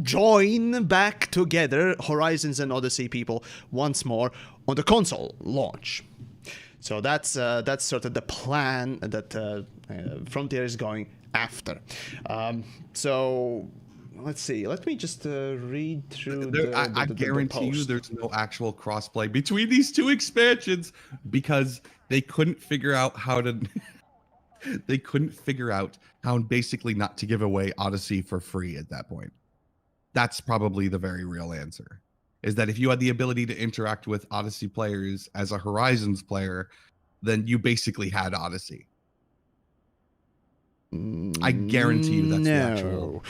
A: join back together Horizons and Odyssey people once more on the console launch. So that's sort of the plan that Frontier is going after. So let's see. Let me just read through.
B: I guarantee you, there's no actual crossplay between these two expansions because they couldn't figure out how to. They couldn't figure out how basically not to give away Odyssey for free at that point. That's probably the very real answer. Is that if you had the ability to interact with Odyssey players as a Horizons player, then you basically had Odyssey. I guarantee you that's the actual.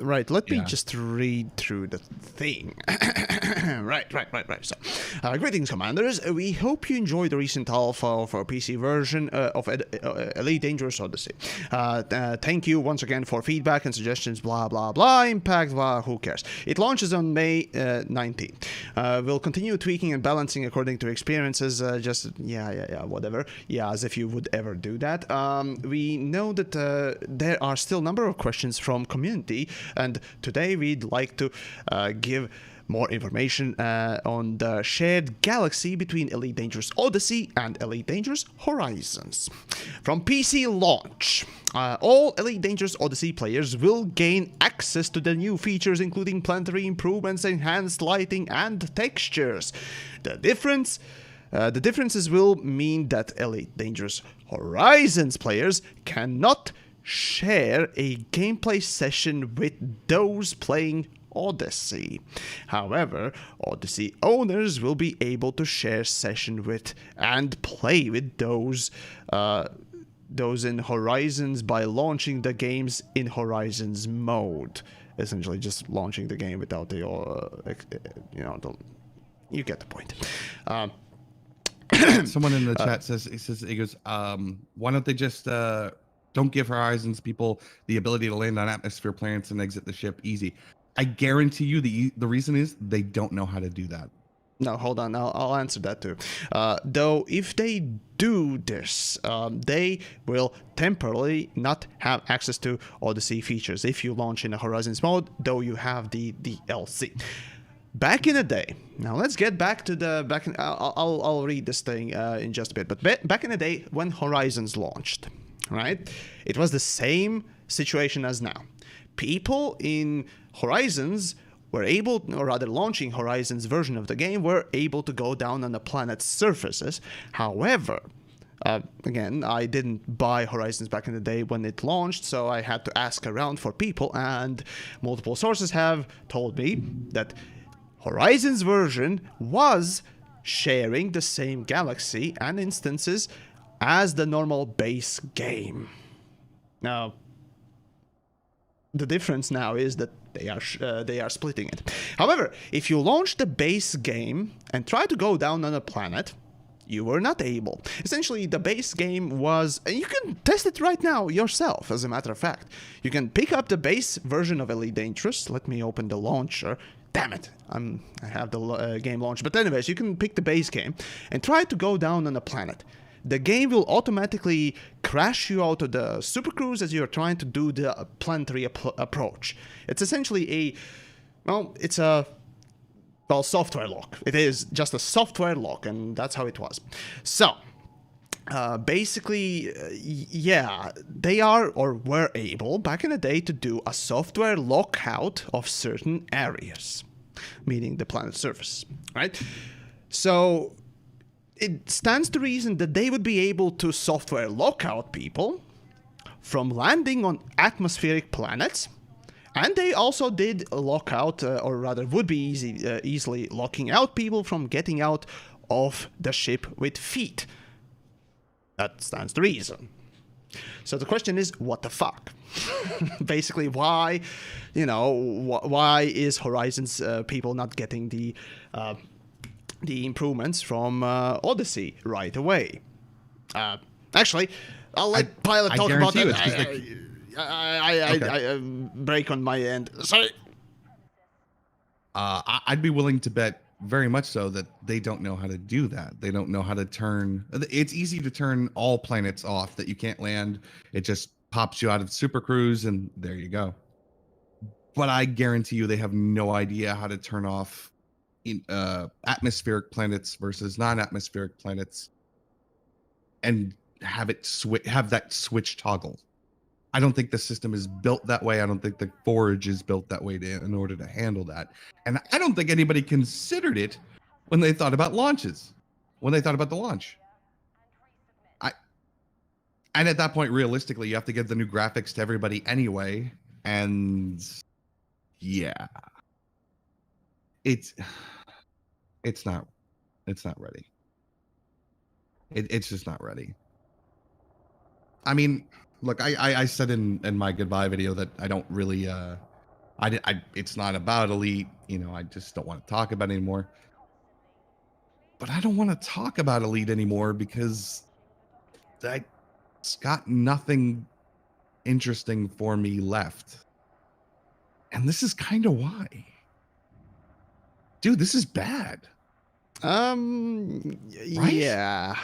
A: Right, let me
B: Yeah.
A: just read through the thing. Right. So, greetings, commanders. We hope you enjoyed the recent alpha of our PC version of Elite Dangerous Odyssey. Thank you once again for feedback and suggestions, blah, blah, blah, impact, blah, who cares. It launches on May 19th. We'll continue tweaking and balancing according to experiences, whatever. Yeah, as if you would ever do that. We know that there are still a number of questions from community, and today we'd like to give more information on the shared galaxy between Elite Dangerous Odyssey and Elite Dangerous Horizons. From PC launch, all Elite Dangerous Odyssey players will gain access to the new features, including planetary improvements, enhanced lighting, and textures. The differences will mean that Elite Dangerous Horizons players cannot share a gameplay session with those playing Odyssey. However, Odyssey owners will be able to share session with and play with those in Horizons by launching the games in Horizons mode. Essentially, just launching the game without the you get the point.
B: Someone in the chat he goes, why don't they just don't give Horizons people the ability to land on atmosphere planets and exit the ship easy? I guarantee you the reason is they don't know how to do that.
A: No, hold on. I'll answer that too. Though, if they do this, they will temporarily not have access to Odyssey features if you launch in a Horizons mode, though you have the DLC. Back in the day, now let's get back to the I'll read this thing in just a bit. But back in the day when Horizons launched, right? It was the same situation as now. People in Horizons were able, or rather launching Horizons version of the game, were able to go down on the planet's surfaces. However, again, I didn't buy Horizons back in the day when it launched, so I had to ask around for people, and multiple sources have told me that Horizons version was sharing the same galaxy and instances as the normal base game. Now, the difference now is that they are splitting it. However, if you launch the base game and try to go down on a planet, you were not able. Essentially, the base game was, and you can test it right now yourself, as a matter of fact. You can pick up the base version of Elite Dangerous. Let me open the launcher. Damn it, I have the game launch. But anyways, you can pick the base game and try to go down on a planet. The game will automatically crash you out of the supercruise as you're trying to do the planetary approach. It's essentially software lock. It is just a software lock, and that's how it was. So, basically, they are or were able back in the day to do a software lockout of certain areas, meaning the planet's surface, right? So it stands to reason that they would be able to software lockout people from landing on atmospheric planets, and they also did lock out, or rather would be easily locking out people from getting out of the ship with feet. That stands to reason. So the question is, what the fuck? Basically, why is Horizons people not getting the improvements from Odyssey right away? Actually, I'll let Pilot talk about that. I break on my end. Sorry.
B: I'd be willing to bet very much so that they don't know how to do that. They don't know how to turn. It's easy to turn all planets off that you can't land. It just pops you out of Super Cruise, and there you go. But I guarantee you, they have no idea how to turn off atmospheric planets versus non-atmospheric planets, and have that switch toggle. I don't think the system is built that way. I don't think the Forge is built that way in order to handle that. And I don't think anybody considered it when they thought about launches, when they thought about the launch. And at that point, realistically, you have to give the new graphics to everybody anyway. And yeah, it's not ready. It's just not ready. I mean, look, I said in my goodbye video that I don't really it's not about Elite, you know, I just don't want to talk about it anymore. But I don't want to talk about Elite anymore because it's got nothing interesting for me left. And this is kind of why. Dude, this is bad. Right?
A: Yeah,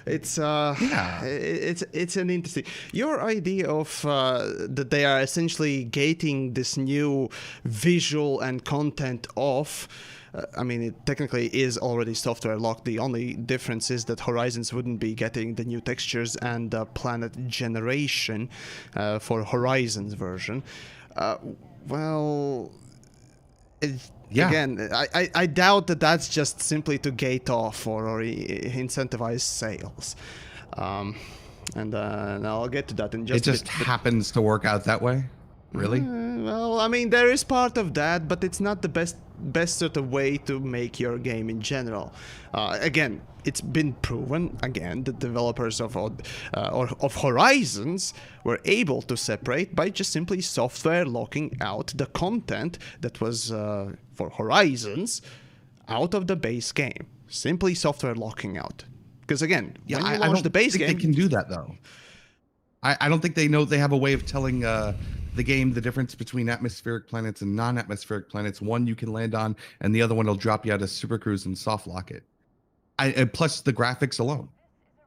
A: it's
B: Yeah.
A: it's an interesting, your idea of that they are essentially gating this new visual and content off. I mean, it technically is already software locked. The only difference is that Horizons wouldn't be getting the new textures and planet generation for Horizons version. Well,
B: Yeah.
A: again, I doubt that that's just simply to gate off or incentivize sales. And I'll get to that in just
B: It just
A: a bit.
B: happens to work out that way. Really?
A: Well, I mean, there is part of that, but it's not the best sort of way to make your game in general. Again, it's been proven again that developers of Horizons were able to separate by just simply software locking out the content that was for Horizons out of the base game. Simply software locking out. Because again, when you launch the base game,
B: they can do that though. I don't think they know they have a way of telling the game the difference between atmospheric planets and non-atmospheric planets. One you can land on, and the other one will drop you out of Super Cruise and soft lock it. And plus the graphics alone.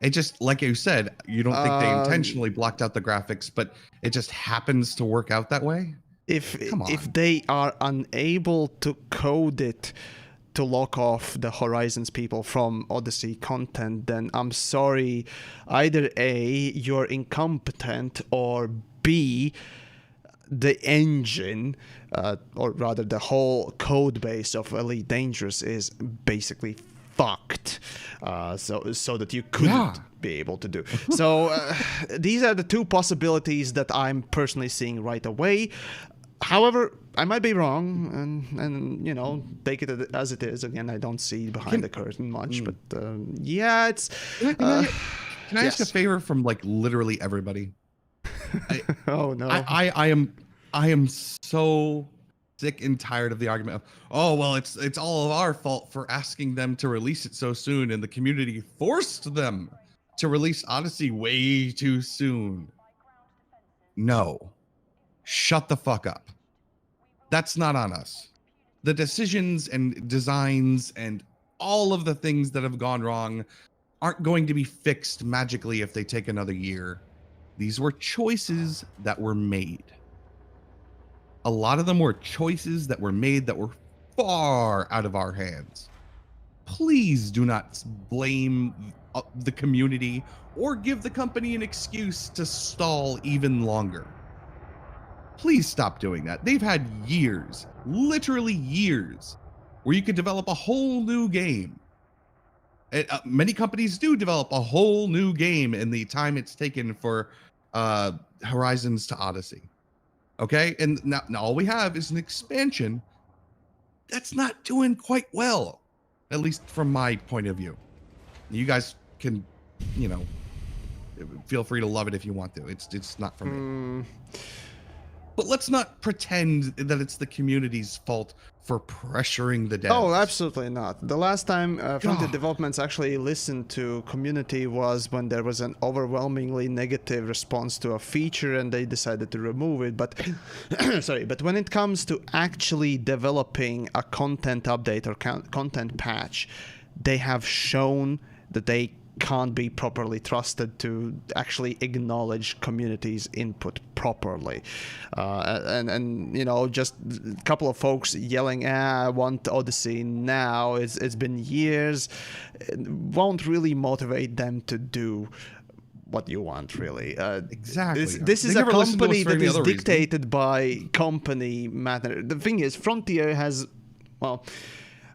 B: It just, like you said, you don't think they intentionally blocked out the graphics, but it just happens to work out that way.
A: If they are unable to code it to lock off the Horizons people from Odyssey content, then I'm sorry, either A, you're incompetent, or B, the engine, or rather the whole code base of Elite Dangerous is basically fucked, so that you couldn't be able to do. So these are the two possibilities that I'm personally seeing right away. However, I might be wrong, and you know, take it as it is. Again, I don't see behind the curtain much, but yeah, it's.
B: Can I ask a favor from like literally everybody?
A: Oh no!
B: I am so sick and tired of the argument of, oh well, it's all of our fault for asking them to release it so soon, and the community forced them to release Odyssey way too soon. No. Shut the fuck up. That's not on us. The decisions and designs and all of the things that have gone wrong aren't going to be fixed magically if they take another year. These were choices that were made. A lot of them were choices that were made that were far out of our hands. Please do not blame the community or give the company an excuse to stall even longer. Please stop doing that. They've had years, literally years, where you could develop a whole new game. Many companies do develop a whole new game in the time it's taken for Horizons to Odyssey. Okay? And now all we have is an expansion that's not doing quite well, at least from my point of view. You guys can, you know, feel free to love it if you want to. It's not for me. But let's not pretend that it's the community's fault for pressuring the devs.
A: Oh, absolutely not. The last time Frontier Developments actually listened to community was when there was an overwhelmingly negative response to a feature and they decided to remove it. But sorry, but when it comes to actually developing a content update or content patch, they have shown that they can't be properly trusted to actually acknowledge community's input properly, and you know, just a couple of folks yelling, I want Odyssey now. It's been years. It won't really motivate them to do what you want, really.
B: Exactly.
A: This is a company that is dictated by company matter. The thing is, Frontier has, well,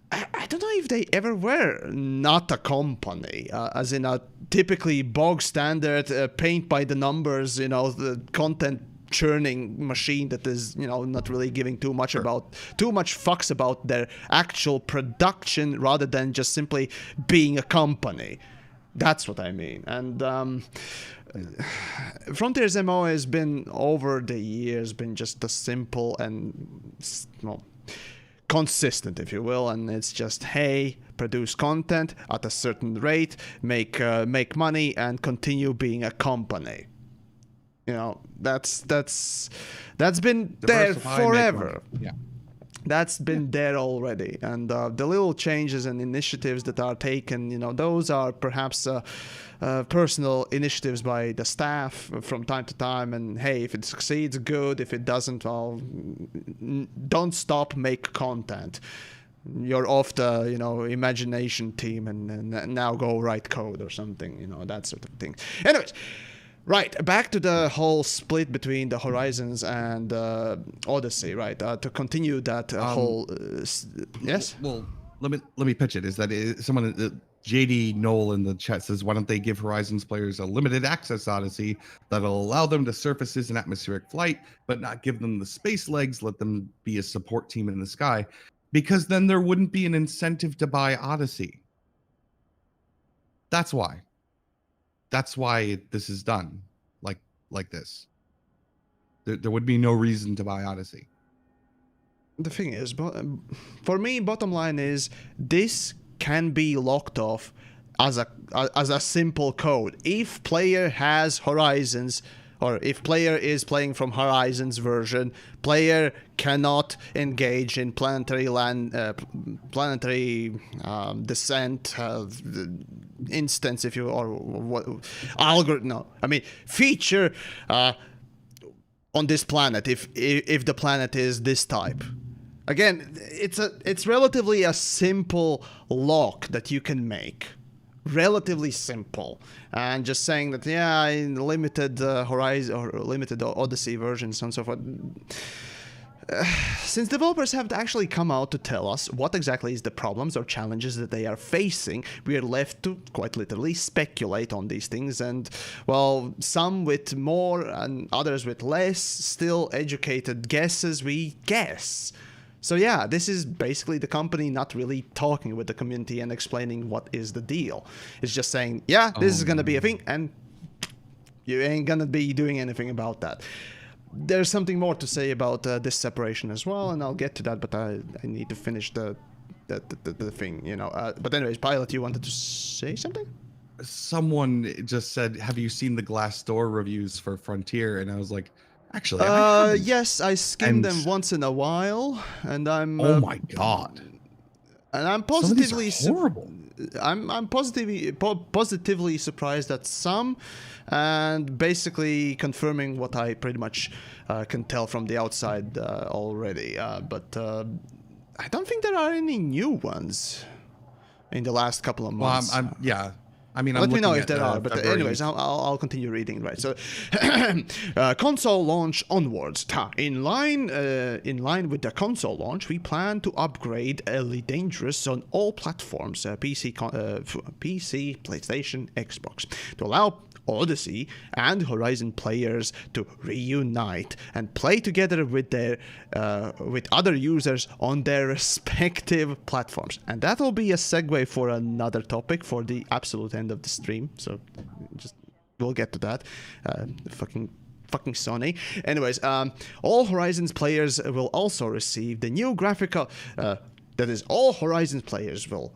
A: I don't know if they ever were not a company, as in a typically bog standard, paint by the numbers, you know, the content churning machine that is, you know, not really giving too much fucks about their actual production rather than just simply being a company. That's what I mean. And Frontier's MO has been over the years been just a simple and, well, consistent, if you will, and it's just, hey, produce content at a certain rate, make money, and continue being a company. You know, that's been there forever.
B: Yeah.
A: That's been there already, and the little changes and initiatives that are taken, you know, those are perhaps personal initiatives by the staff from time to time. And hey, if it succeeds, good. If it doesn't, well, don't stop, make content. You're off the, you know, imagination team, and now go write code or something, you know, that sort of thing. Anyways. Right, back to the whole split between the Horizons and Odyssey, right? To continue that whole... yes?
B: Well, let me pitch it. Is that someone... JD Knoll in the chat says, why don't they give Horizons players a limited access Odyssey that'll allow them to surfaces and atmospheric flight, but not give them the space legs, let them be a support team in the sky? Because then there wouldn't be an incentive to buy Odyssey. That's why. That's why this is done like this. There would be no reason to buy Odyssey.
A: The thing is, for me, bottom line is this can be locked off as a simple code. If player has Horizons, or if player is playing from Horizons version, player cannot engage in planetary descent instance, if you, or what algorithm? No, I mean feature on this planet. If the planet is this type. Again, it's relatively a simple lock that you can make. Relatively simple, and just saying that, yeah, in limited Horizon or limited Odyssey versions and so forth. Since developers have actually come out to tell us what exactly is the problems or challenges that they are facing, we are left to quite literally speculate on these things, and, well, some with more and others with less still educated guesses, we guess. So yeah, this is basically the company not really talking with the community and explaining what is the deal. It's just saying, yeah, this is going to be a thing, and you ain't going to be doing anything about that. There's something more to say about this separation as well, and I'll get to that, but I need to finish the thing, you know. But anyways, Pilot, you wanted to say something?
B: Someone just said, have you seen the Glassdoor reviews for Frontier? And I was like, actually,
A: yes, I skim them once in a while, and I'm...
B: oh my god.
A: And I'm positively...
B: Some of these are horrible.
A: I'm positively surprised at some, and basically confirming what I pretty much can tell from the outside already. But I don't think there are any new ones in the last couple of months.
B: Well, yeah. I mean,
A: let me know if there are, but anyways, I'll continue reading. Right, so console launch onwards. In line with the console launch, we plan to upgrade Elite Dangerous on all platforms: PC, PlayStation, Xbox, to allow Odyssey and Horizon players to reunite and play together with other users on their respective platforms. And that'll be a segue for another topic for the absolute end of the stream. So just we'll get to that. Fucking Sony. Anyways, all Horizons players will also receive the new graphical. That is, all Horizons players will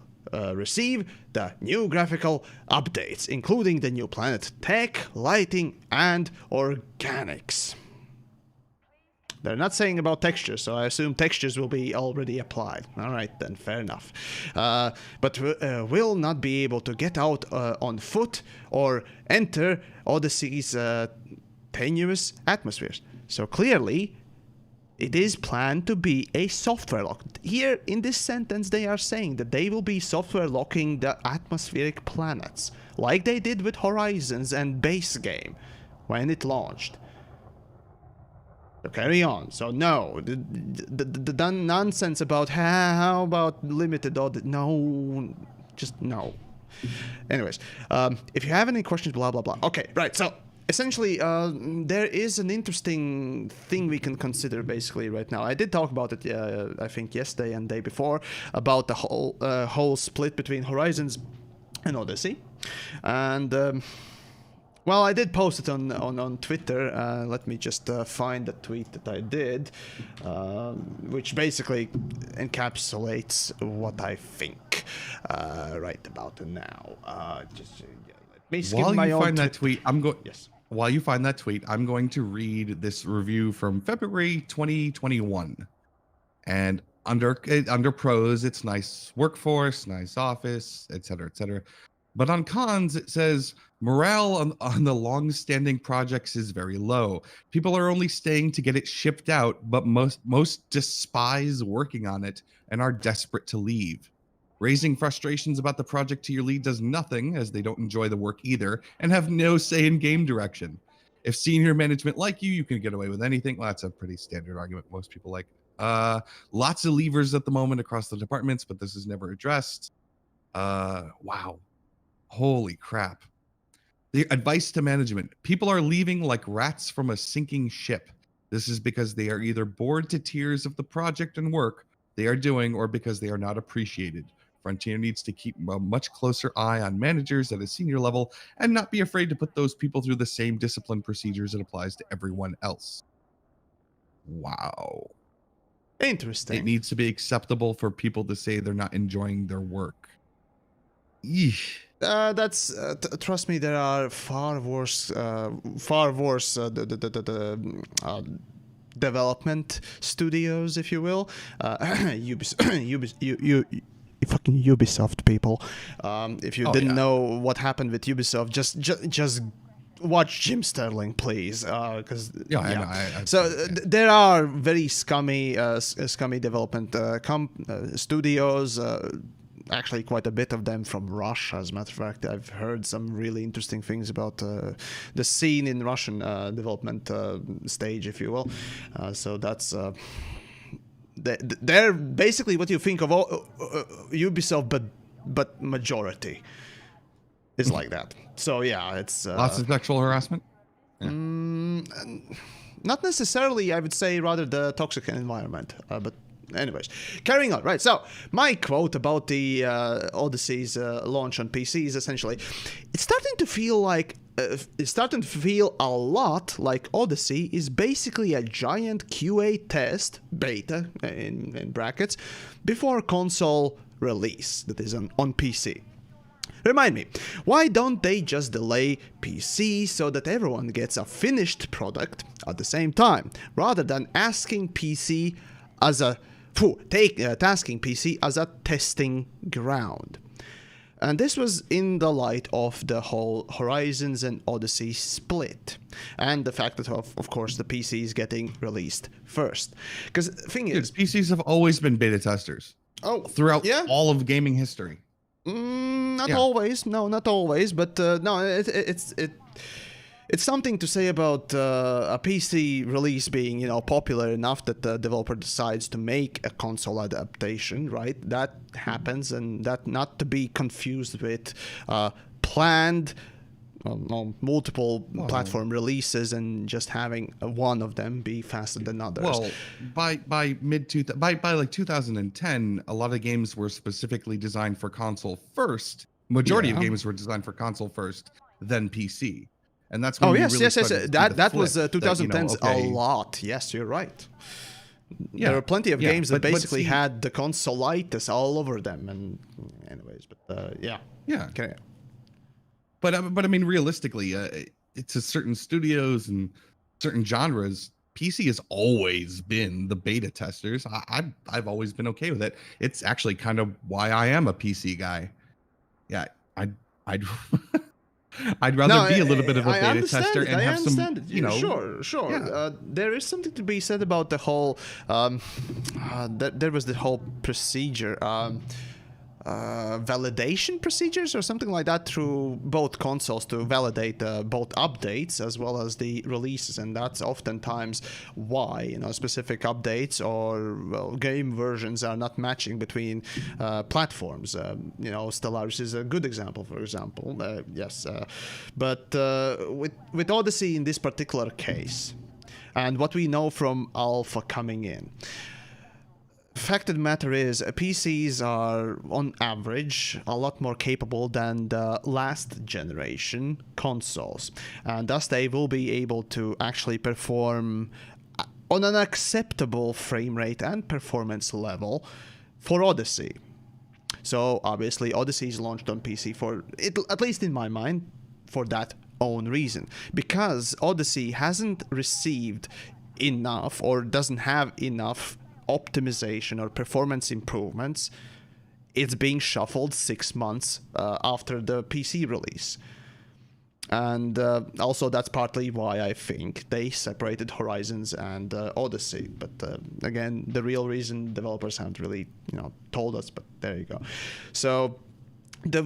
A: receive the new graphical updates, including the new planet tech, lighting, and organics. They're not saying about textures, so I assume textures will be already applied. Alright then, fair enough. But will not be able to get out on foot or enter Odyssey's tenuous atmospheres. So clearly, it is planned to be a software lock. Here, in this sentence, they are saying that they will be software locking the atmospheric planets, like they did with Horizons and base game, when it launched. So carry on. So no, the nonsense about how about limited audit, no, just no. Anyways, if you have any questions, blah, blah, blah. Okay, right, so essentially, there is an interesting thing we can consider basically right now. I did talk about it, I think yesterday and day before, about the whole split between Horizons and Odyssey, and well, I did post it on Twitter. Let me just find the tweet that I did, which basically encapsulates what I think right about now. Let me skim
B: While
A: my
B: you
A: own
B: find that tweet, I'm going.
A: Yes.
B: While you find that tweet, I'm going to read this review from February 2021, and under pros, it's nice workforce, nice office, etc., etc. But on cons, it says morale on the long-standing projects is very low. People are only staying to get it shipped out, but most despise working on it and are desperate to leave. Raising frustrations about the project to your lead does nothing, as they don't enjoy the work either and have no say in game direction. If senior management like you, you can get away with anything. Well, that's a pretty standard argument most people like. Lots of levers at the moment across the departments, but this is never addressed. Wow. Holy crap. The advice to management. People are leaving like rats from a sinking ship. This is because they are either bored to tears of the project and work they are doing or because they are not appreciated. Frontier needs to keep a much closer eye on managers at a senior level and not be afraid to put those people through the same discipline procedures it applies to everyone else. Wow.
A: Interesting.
B: It needs to be acceptable for people to say they're not enjoying their work. Yeesh.
A: That's trust me. There are far worse development studios, if you will. Fucking Ubisoft people. If you didn't know what happened with Ubisoft, just watch Jim Sterling, please. Because there are very scummy development studios. Actually, quite a bit of them from Russia. As a matter of fact, I've heard some really interesting things about the scene in Russian development stage, if you will. So that's they're basically what you think of Ubisoft, but majority is like that. So yeah, it's
B: lots of sexual harassment.
A: Yeah. Not necessarily, I would say, rather the toxic environment, but. Anyways, carrying on. Right, so my quote about the Odyssey's launch on PC is essentially, it's starting to feel a lot like Odyssey is basically a giant QA test, beta in brackets, before console release that is on PC. Remind me, why don't they just delay PC so that everyone gets a finished product at the same time, rather than asking PC as a tasking PC as a testing ground? And this was in the light of the whole Horizons and Odyssey split, and the fact that of course the PC is getting released first. Because the thing is,
B: PCs have always been beta testers. Throughout all of gaming history.
A: Not always. No, not always. But no, it's something to say about a PC release being, popular enough that the developer decides to make a console adaptation, right? That happens, and that not to be confused with planned multiple platform releases and just having one of them be faster than others.
B: Well, by like 2010, a lot of games were specifically designed for console first. Majority of games were designed for console first, then PC. And that's when
A: yes. That was 2010's a lot. Yes, you're right. Yeah, there are plenty of games that basically had the console-itis all over them. And anyways, but yeah.
B: Okay. But I mean, realistically, it's a certain studios and certain genres. PC has always been the beta testers. I've always been okay with it. It's actually kind of why I am a PC guy. Yeah, I'd I'd rather be a little bit of a beta tester and have some,
A: Sure. Yeah. There is something to be said about the whole. There was the whole procedure. validation procedures or something like that through both consoles to validate both updates as well as the releases, and that's oftentimes why, you know, specific updates or, well, game versions are not matching between platforms. You know, Stellaris is a good example, for example. Yes, but with Odyssey in this particular case, and what we know from Alpha coming in, fact of the matter is, PCs are, on average, a lot more capable than the last generation consoles, and thus they will be able to actually perform on an acceptable frame rate and performance level for Odyssey. So obviously Odyssey is launched on PC for it, at least in my mind, for that own reason, because Odyssey hasn't received enough or doesn't have enough optimization or performance improvements. It's being shuffled 6 months after the PC release. And also that's partly why I think they separated Horizons and Odyssey. But again, the real reason developers haven't really, you know, told us, but there you go. So the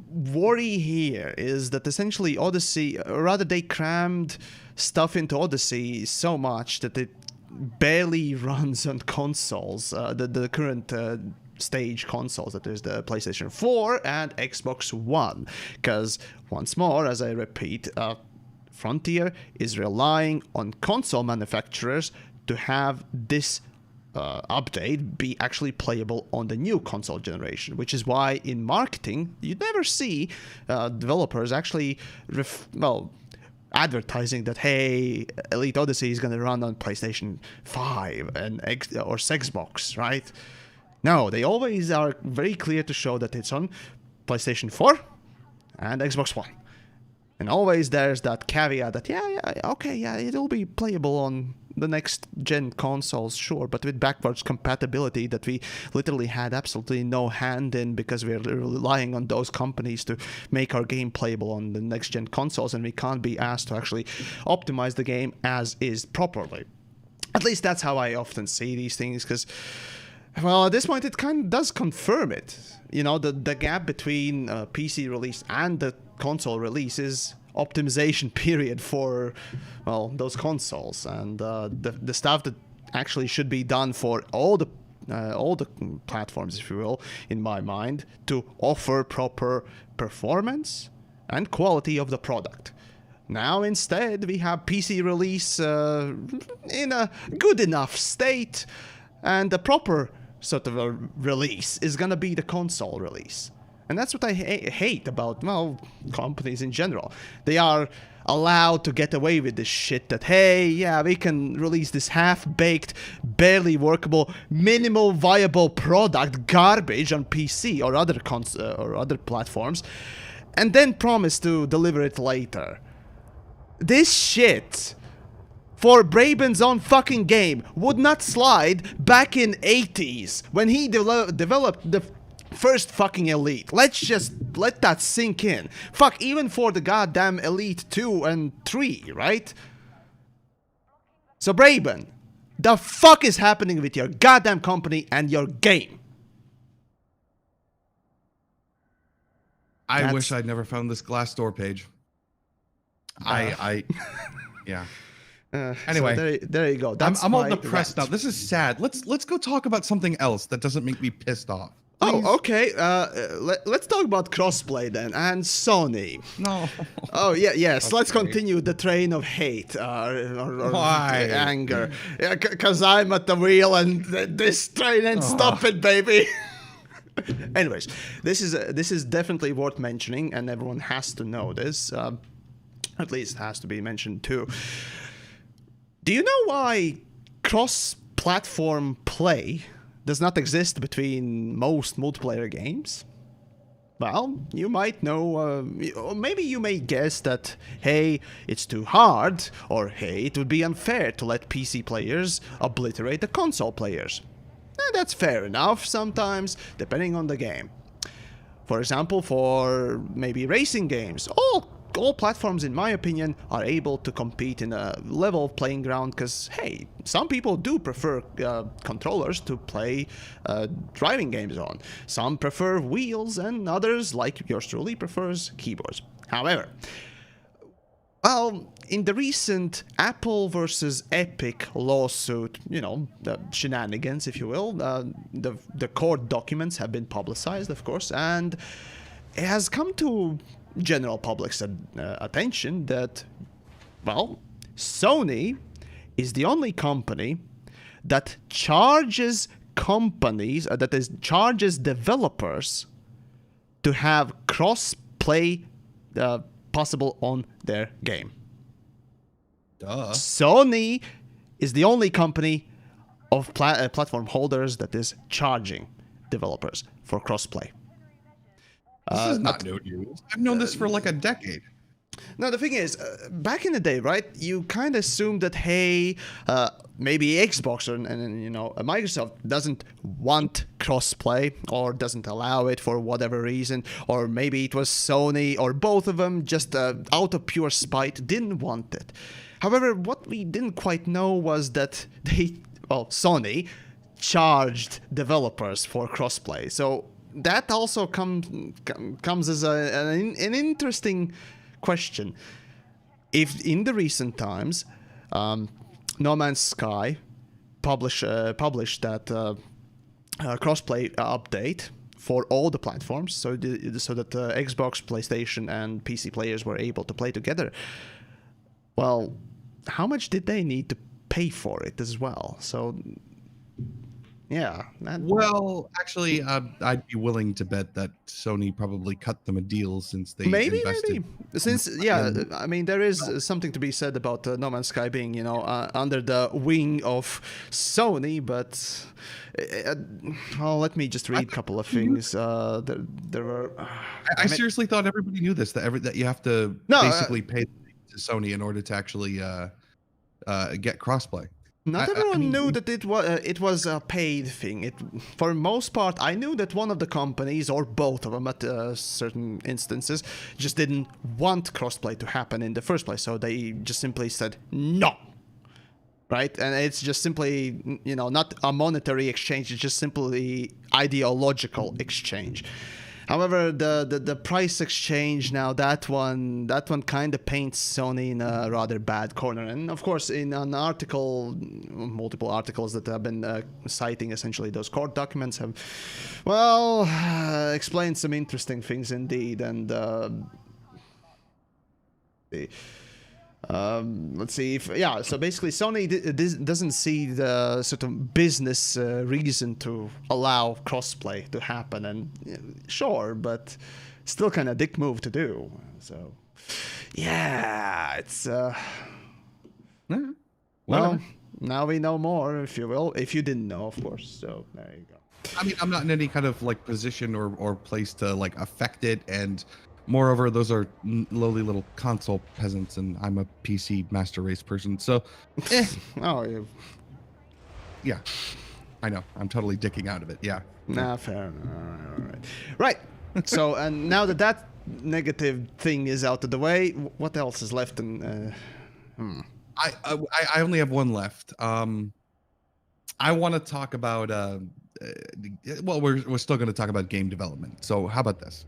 A: worry here is that essentially Odyssey, or rather they crammed stuff into Odyssey so much that it barely runs on consoles, the current stage consoles, that is the PlayStation 4 and Xbox One, because once more, as I repeat, Frontier is relying on console manufacturers to have this update be actually playable on the new console generation, which is why in marketing you never see developers actually advertising that, hey, Elite Odyssey is going to run on PlayStation 5 and or Xbox, right? No, they always are very clear to show that it's on PlayStation 4 and Xbox One. And always there's that caveat that, yeah, it'll be playable on the next gen consoles, sure, but with backwards compatibility that we literally had absolutely no hand in, because we're relying on those companies to make our game playable on the next gen consoles, and we can't be asked to actually optimize the game as is properly. At least that's how I often see these things, because, well, at this point it kind of does confirm it. You know, the gap between PC release and the console release is optimization period for, well, those consoles, and the stuff that actually should be done for all the platforms, if you will, in my mind, to offer proper performance and quality of the product. Now instead we have PC release in a good enough state, and the proper sort of a release is gonna be the console release. And that's what I hate about, well, companies in general. They are allowed to get away with this shit that, hey, yeah, we can release this half-baked, barely workable, minimal viable product garbage on PC or other platforms, and then promise to deliver it later. This shit, for Braben's own fucking game, would not slide back in 80s when he developed the first fucking Elite. Let's just let that sink in. Fuck, even for the goddamn Elite 2 and 3, right? So Braben, the fuck is happening with your goddamn company and your game?
B: I wish I'd never found this Glassdoor page. Yeah. Anyway,
A: so there you go.
B: I'm all depressed now. This is sad. Let's go talk about something else that doesn't make me pissed off. Please.
A: Oh, okay. Let's talk about crossplay then, and Sony.
B: No.
A: Oh, yeah, yes.
B: Okay.
A: Let's continue the train of hate or
B: Why?
A: anger. Yeah, because I'm at the wheel and this train ain't stopping, baby. Anyways, this is definitely worth mentioning, and everyone has to know this. At least it has to be mentioned too. Do you know why cross-platform play does not exist between most multiplayer games? Well, you might know, or maybe you may guess that, hey, it's too hard, or hey, it would be unfair to let PC players obliterate the console players. That's fair enough sometimes, depending on the game. For example, for maybe racing games, all all platforms, in my opinion, are able to compete in a level playing ground because, hey, some people do prefer controllers to play driving games on. Some prefer wheels, and others, like yours truly, prefers keyboards. However, well, in the recent Apple versus Epic lawsuit, the shenanigans, if you will, the court documents have been publicized, of course, and it has come to general public's attention that, well, Sony is the only company that charges charges developers to have cross-play possible on their game.
B: Duh.
A: Sony is the only company of platform holders that is charging developers for crossplay.
B: This is not new news. I've known this for like a decade.
A: No, the thing is, back in the day, right, you kind of assumed that, hey, maybe Xbox and Microsoft doesn't want crossplay or doesn't allow it for whatever reason, or maybe it was Sony or both of them just out of pure spite didn't want it. However, what we didn't quite know was that Sony charged developers for crossplay. So that also comes as an interesting question. If in the recent times, No Man's Sky published that crossplay update for all the platforms, so that Xbox, PlayStation, and PC players were able to play together. Well, how much did they need to pay for it as well? So, yeah.
B: Well, actually, I'd be willing to bet that Sony probably cut them a deal since they invested.
A: Since I mean, there is something to be said about No Man's Sky being under the wing of Sony, but let me just read a couple of things. There were.
B: I seriously thought everybody knew this. That you have to basically pay to Sony in order to actually get crossplay.
A: Not everyone knew that it was a paid thing. For most part, I knew that one of the companies, or both of them at certain instances, just didn't want crossplay to happen in the first place. So they just simply said no. Right? And it's just simply, not a monetary exchange. It's just simply ideological exchange. However, the price exchange now, that one kind of paints Sony in a rather bad corner. And of course, in an article, multiple articles that have been citing essentially those court documents have, explained some interesting things indeed. And let's see so basically Sony doesn't see the sort of business reason to allow crossplay to happen, and sure, but still kind of dick move to do. So it's well, now we know more, if you will, if you didn't know, of course. So there you go.
B: I mean, I'm not in any kind of like position or place to like affect it, and moreover, those are lowly little console peasants, and I'm a PC master race person. So, yeah, I know. I'm totally dicking out of it. Yeah.
A: Nah, fair. All right. So, and now that negative thing is out of the way, what else is left? I
B: only have one left. I want to talk about. We're still going to talk about game development. So, how about this?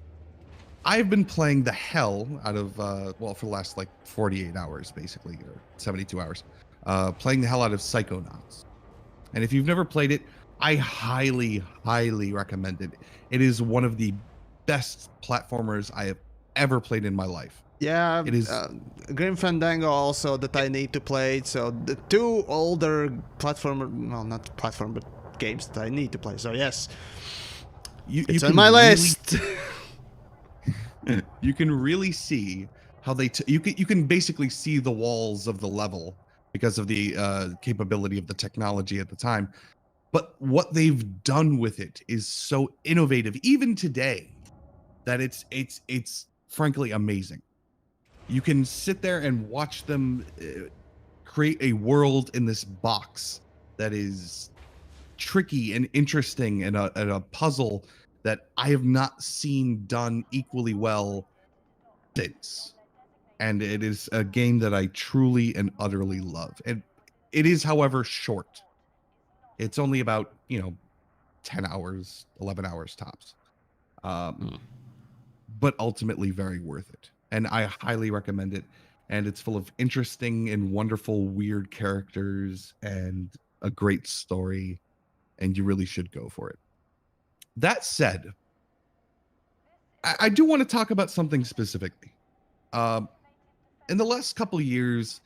B: I've been playing the hell out of, for the last like 48 hours, basically, or 72 hours, playing the hell out of Psychonauts. And if you've never played it, I highly, highly recommend it. It is one of the best platformers I have ever played in my life.
A: Yeah, it is. Grim Fandango also that I need to play. So the two older not platform, but games that I need to play. So yes, it's on my list.
B: You can really see how you can basically see the walls of the level because of the capability of the technology at the time. But what they've done with it is so innovative, even today, that it's frankly amazing. You can sit there and watch them create a world in this box that is tricky and interesting, and a puzzle that I have not seen done equally well since. and it is a game that I truly and utterly love. And it is, however, short. It's only about 10 hours, 11 hours tops. But ultimately very worth it. And I highly recommend it. And it's full of interesting and wonderful, weird characters and a great story. And you really should go for it. That said, I do want to talk about something specifically. In the last couple of years,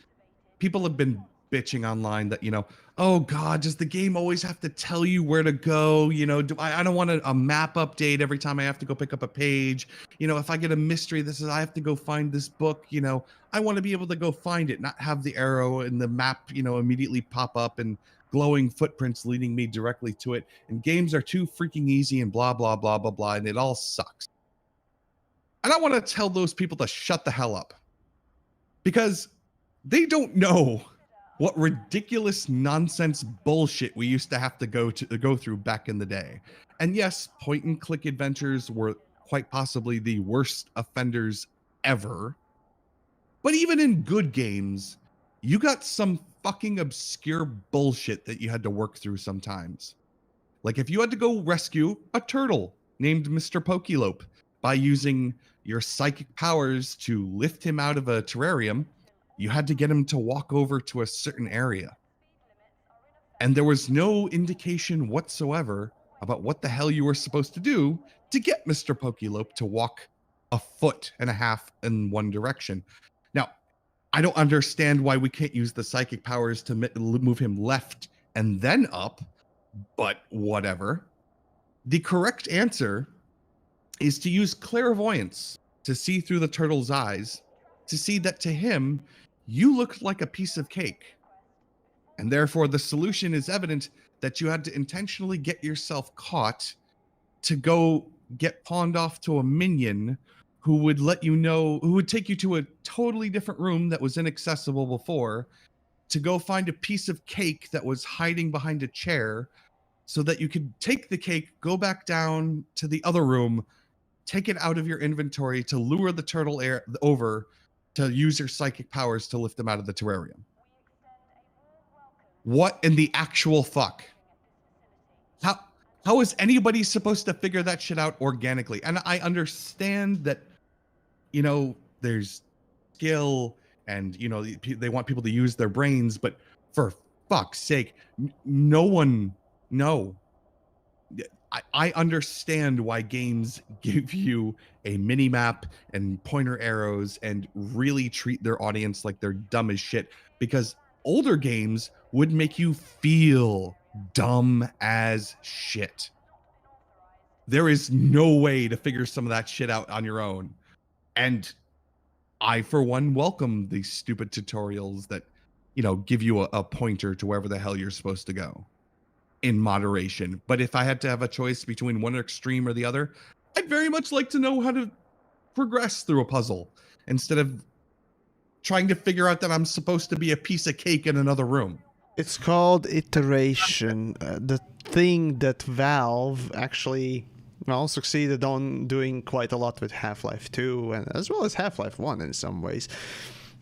B: people have been bitching online that, oh God, does the game always have to tell you where to go? I don't want a map update every time I have to go pick up a page. If I get a mystery that says I have to go find this book, I want to be able to go find it, not have the arrow and the map, immediately pop up and glowing footprints leading me directly to it. And games are too freaking easy and blah, blah, blah, blah, blah. And it all sucks. And I want to tell those people to shut the hell up because they don't know what ridiculous nonsense bullshit we used to have to go through back in the day. And yes, point and click adventures were quite possibly the worst offenders ever. But even in good games, you got some fucking obscure bullshit that you had to work through sometimes. Like if you had to go rescue a turtle named Mr. Pokelope by using your psychic powers to lift him out of a terrarium, you had to get him to walk over to a certain area. And there was no indication whatsoever about what the hell you were supposed to do to get Mr. Pokelope to walk a foot and a half in one direction. Now, I don't understand why we can't use the psychic powers to move him left and then up, but whatever. The correct answer is to use clairvoyance to see through the turtle's eyes, to see that to him, you looked like a piece of cake. And therefore, the solution is evident that you had to intentionally get yourself caught to go get pawned off to a minion who would who would take you to a totally different room that was inaccessible before, to go find a piece of cake that was hiding behind a chair so that you could take the cake, go back down to the other room, take it out of your inventory to lure the turtle over to use your psychic powers to lift them out of the terrarium. What in the actual fuck? How is anybody supposed to figure that shit out organically? And I understand that, there's skill and, they want people to use their brains, but for fuck's sake, no. I understand why games give you a mini map and pointer arrows and really treat their audience like they're dumb as shit, because older games would make you feel dumb as shit. There is no way to figure some of that shit out on your own. And I, for one, welcome these stupid tutorials that, give you a pointer to wherever the hell you're supposed to go, in moderation. But if I had to have a choice between one extreme or the other, I'd very much like to know how to progress through a puzzle instead of trying to figure out that I'm supposed to be a piece of cake in another room.
A: It's called iteration. The thing that Valve actually succeeded on doing quite a lot with Half-Life 2 and as well as Half-Life 1 in some ways.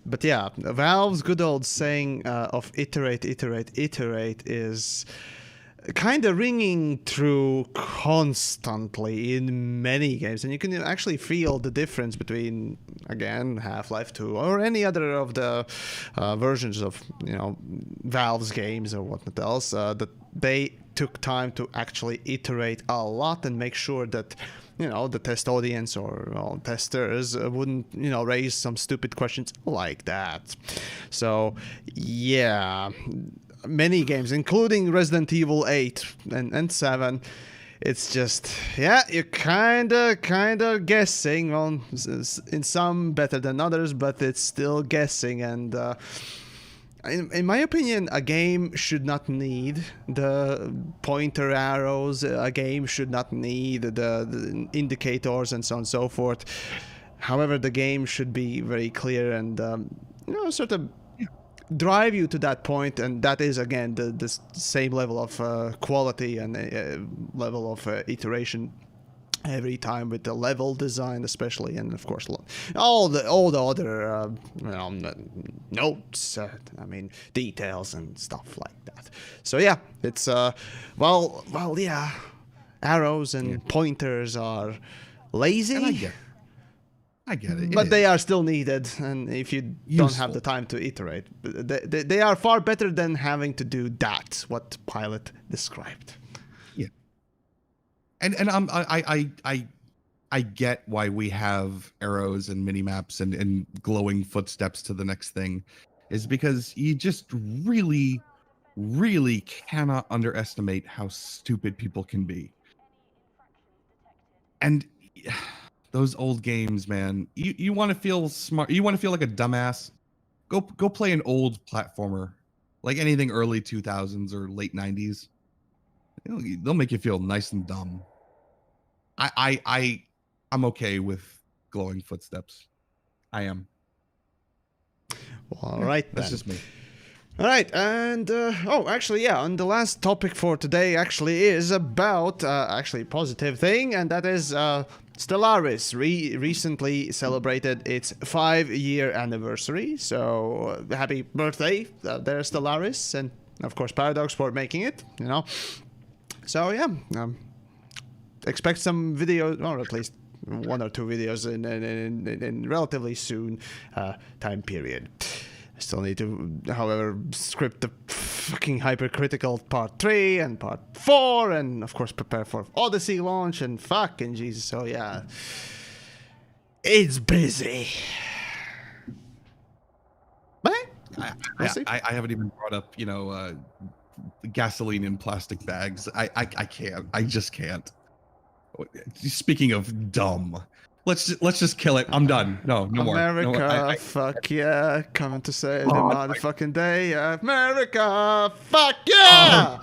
A: But yeah, Valve's good old saying of iterate is kind of ringing through constantly in many games, and you can actually feel the difference between, again, Half-Life 2 or any other of the versions of Valve's games or whatnot else, that they took time to actually iterate a lot and make sure that the test audience or testers wouldn't raise some stupid questions like that. So yeah, many games, including Resident Evil 8 and 7, it's just, you're kind of guessing on, in some better than others, but it's still guessing. And in my opinion, a game should not need the pointer arrows, a game should not need the indicators and so on and so forth. However, the game should be very clear and sort of drive you to that point, and that is again the same level of quality and level of iteration every time with the level design, especially, and of course all the other notes. I mean, details and stuff like that. So yeah, it's well, yeah, arrows and pointers are lazy.
B: And I get it.
A: But they are still needed, and if you don't have the time to iterate, they are far better than having to do that, what Pilot described.
B: Yeah. And I get why we have arrows and mini maps and glowing footsteps to the next thing, is because you just really, really cannot underestimate how stupid people can be. And those old games, man, you want to feel smart, you want to feel like a dumbass, go play an old platformer, like anything early 2000s or late 90s. They'll make you feel nice and dumb. I'm okay with glowing footsteps. I am.
A: Well, all right,
B: that's
A: then.
B: just me.
A: All right, and actually, yeah, and the last topic for today actually is about actually positive thing, and that is Stellaris recently celebrated its 5-year anniversary. So happy birthday there, Stellaris, and of course Paradox for making it. So yeah, expect some videos, or at least 1 or 2 videos in relatively soon time period. I still need to, however, script the fucking hypercritical part 3 and part 4, and of course prepare for Odyssey launch and fucking Jesus. So yeah, it's busy. But
B: I haven't even brought up, gasoline in plastic bags. I can't. I just can't. Speaking of dumb, let's just kill it. I'm done. No more.
A: America, fuck yeah, coming to save the motherfucking day. America, fuck yeah!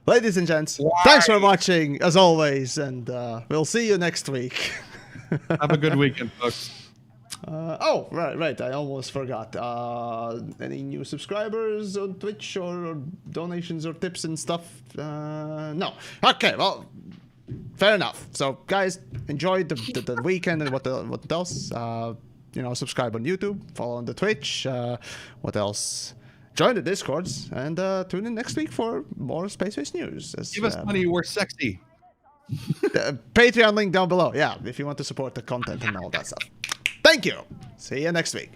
A: Ladies and gents, thanks for watching as always, and we'll see you next week.
B: Have a good weekend, folks.
A: Right. I almost forgot. Any new subscribers on Twitch or donations or tips and stuff? No. Okay, well, fair enough. So, guys, enjoy the weekend and what else? Subscribe on YouTube, follow on the Twitch. What else? Join the Discords and tune in next week for more Space news.
B: Give us money. We're sexy.
A: The Patreon link down below. Yeah, if you want to support the content and all that stuff. Thank you. See you next week.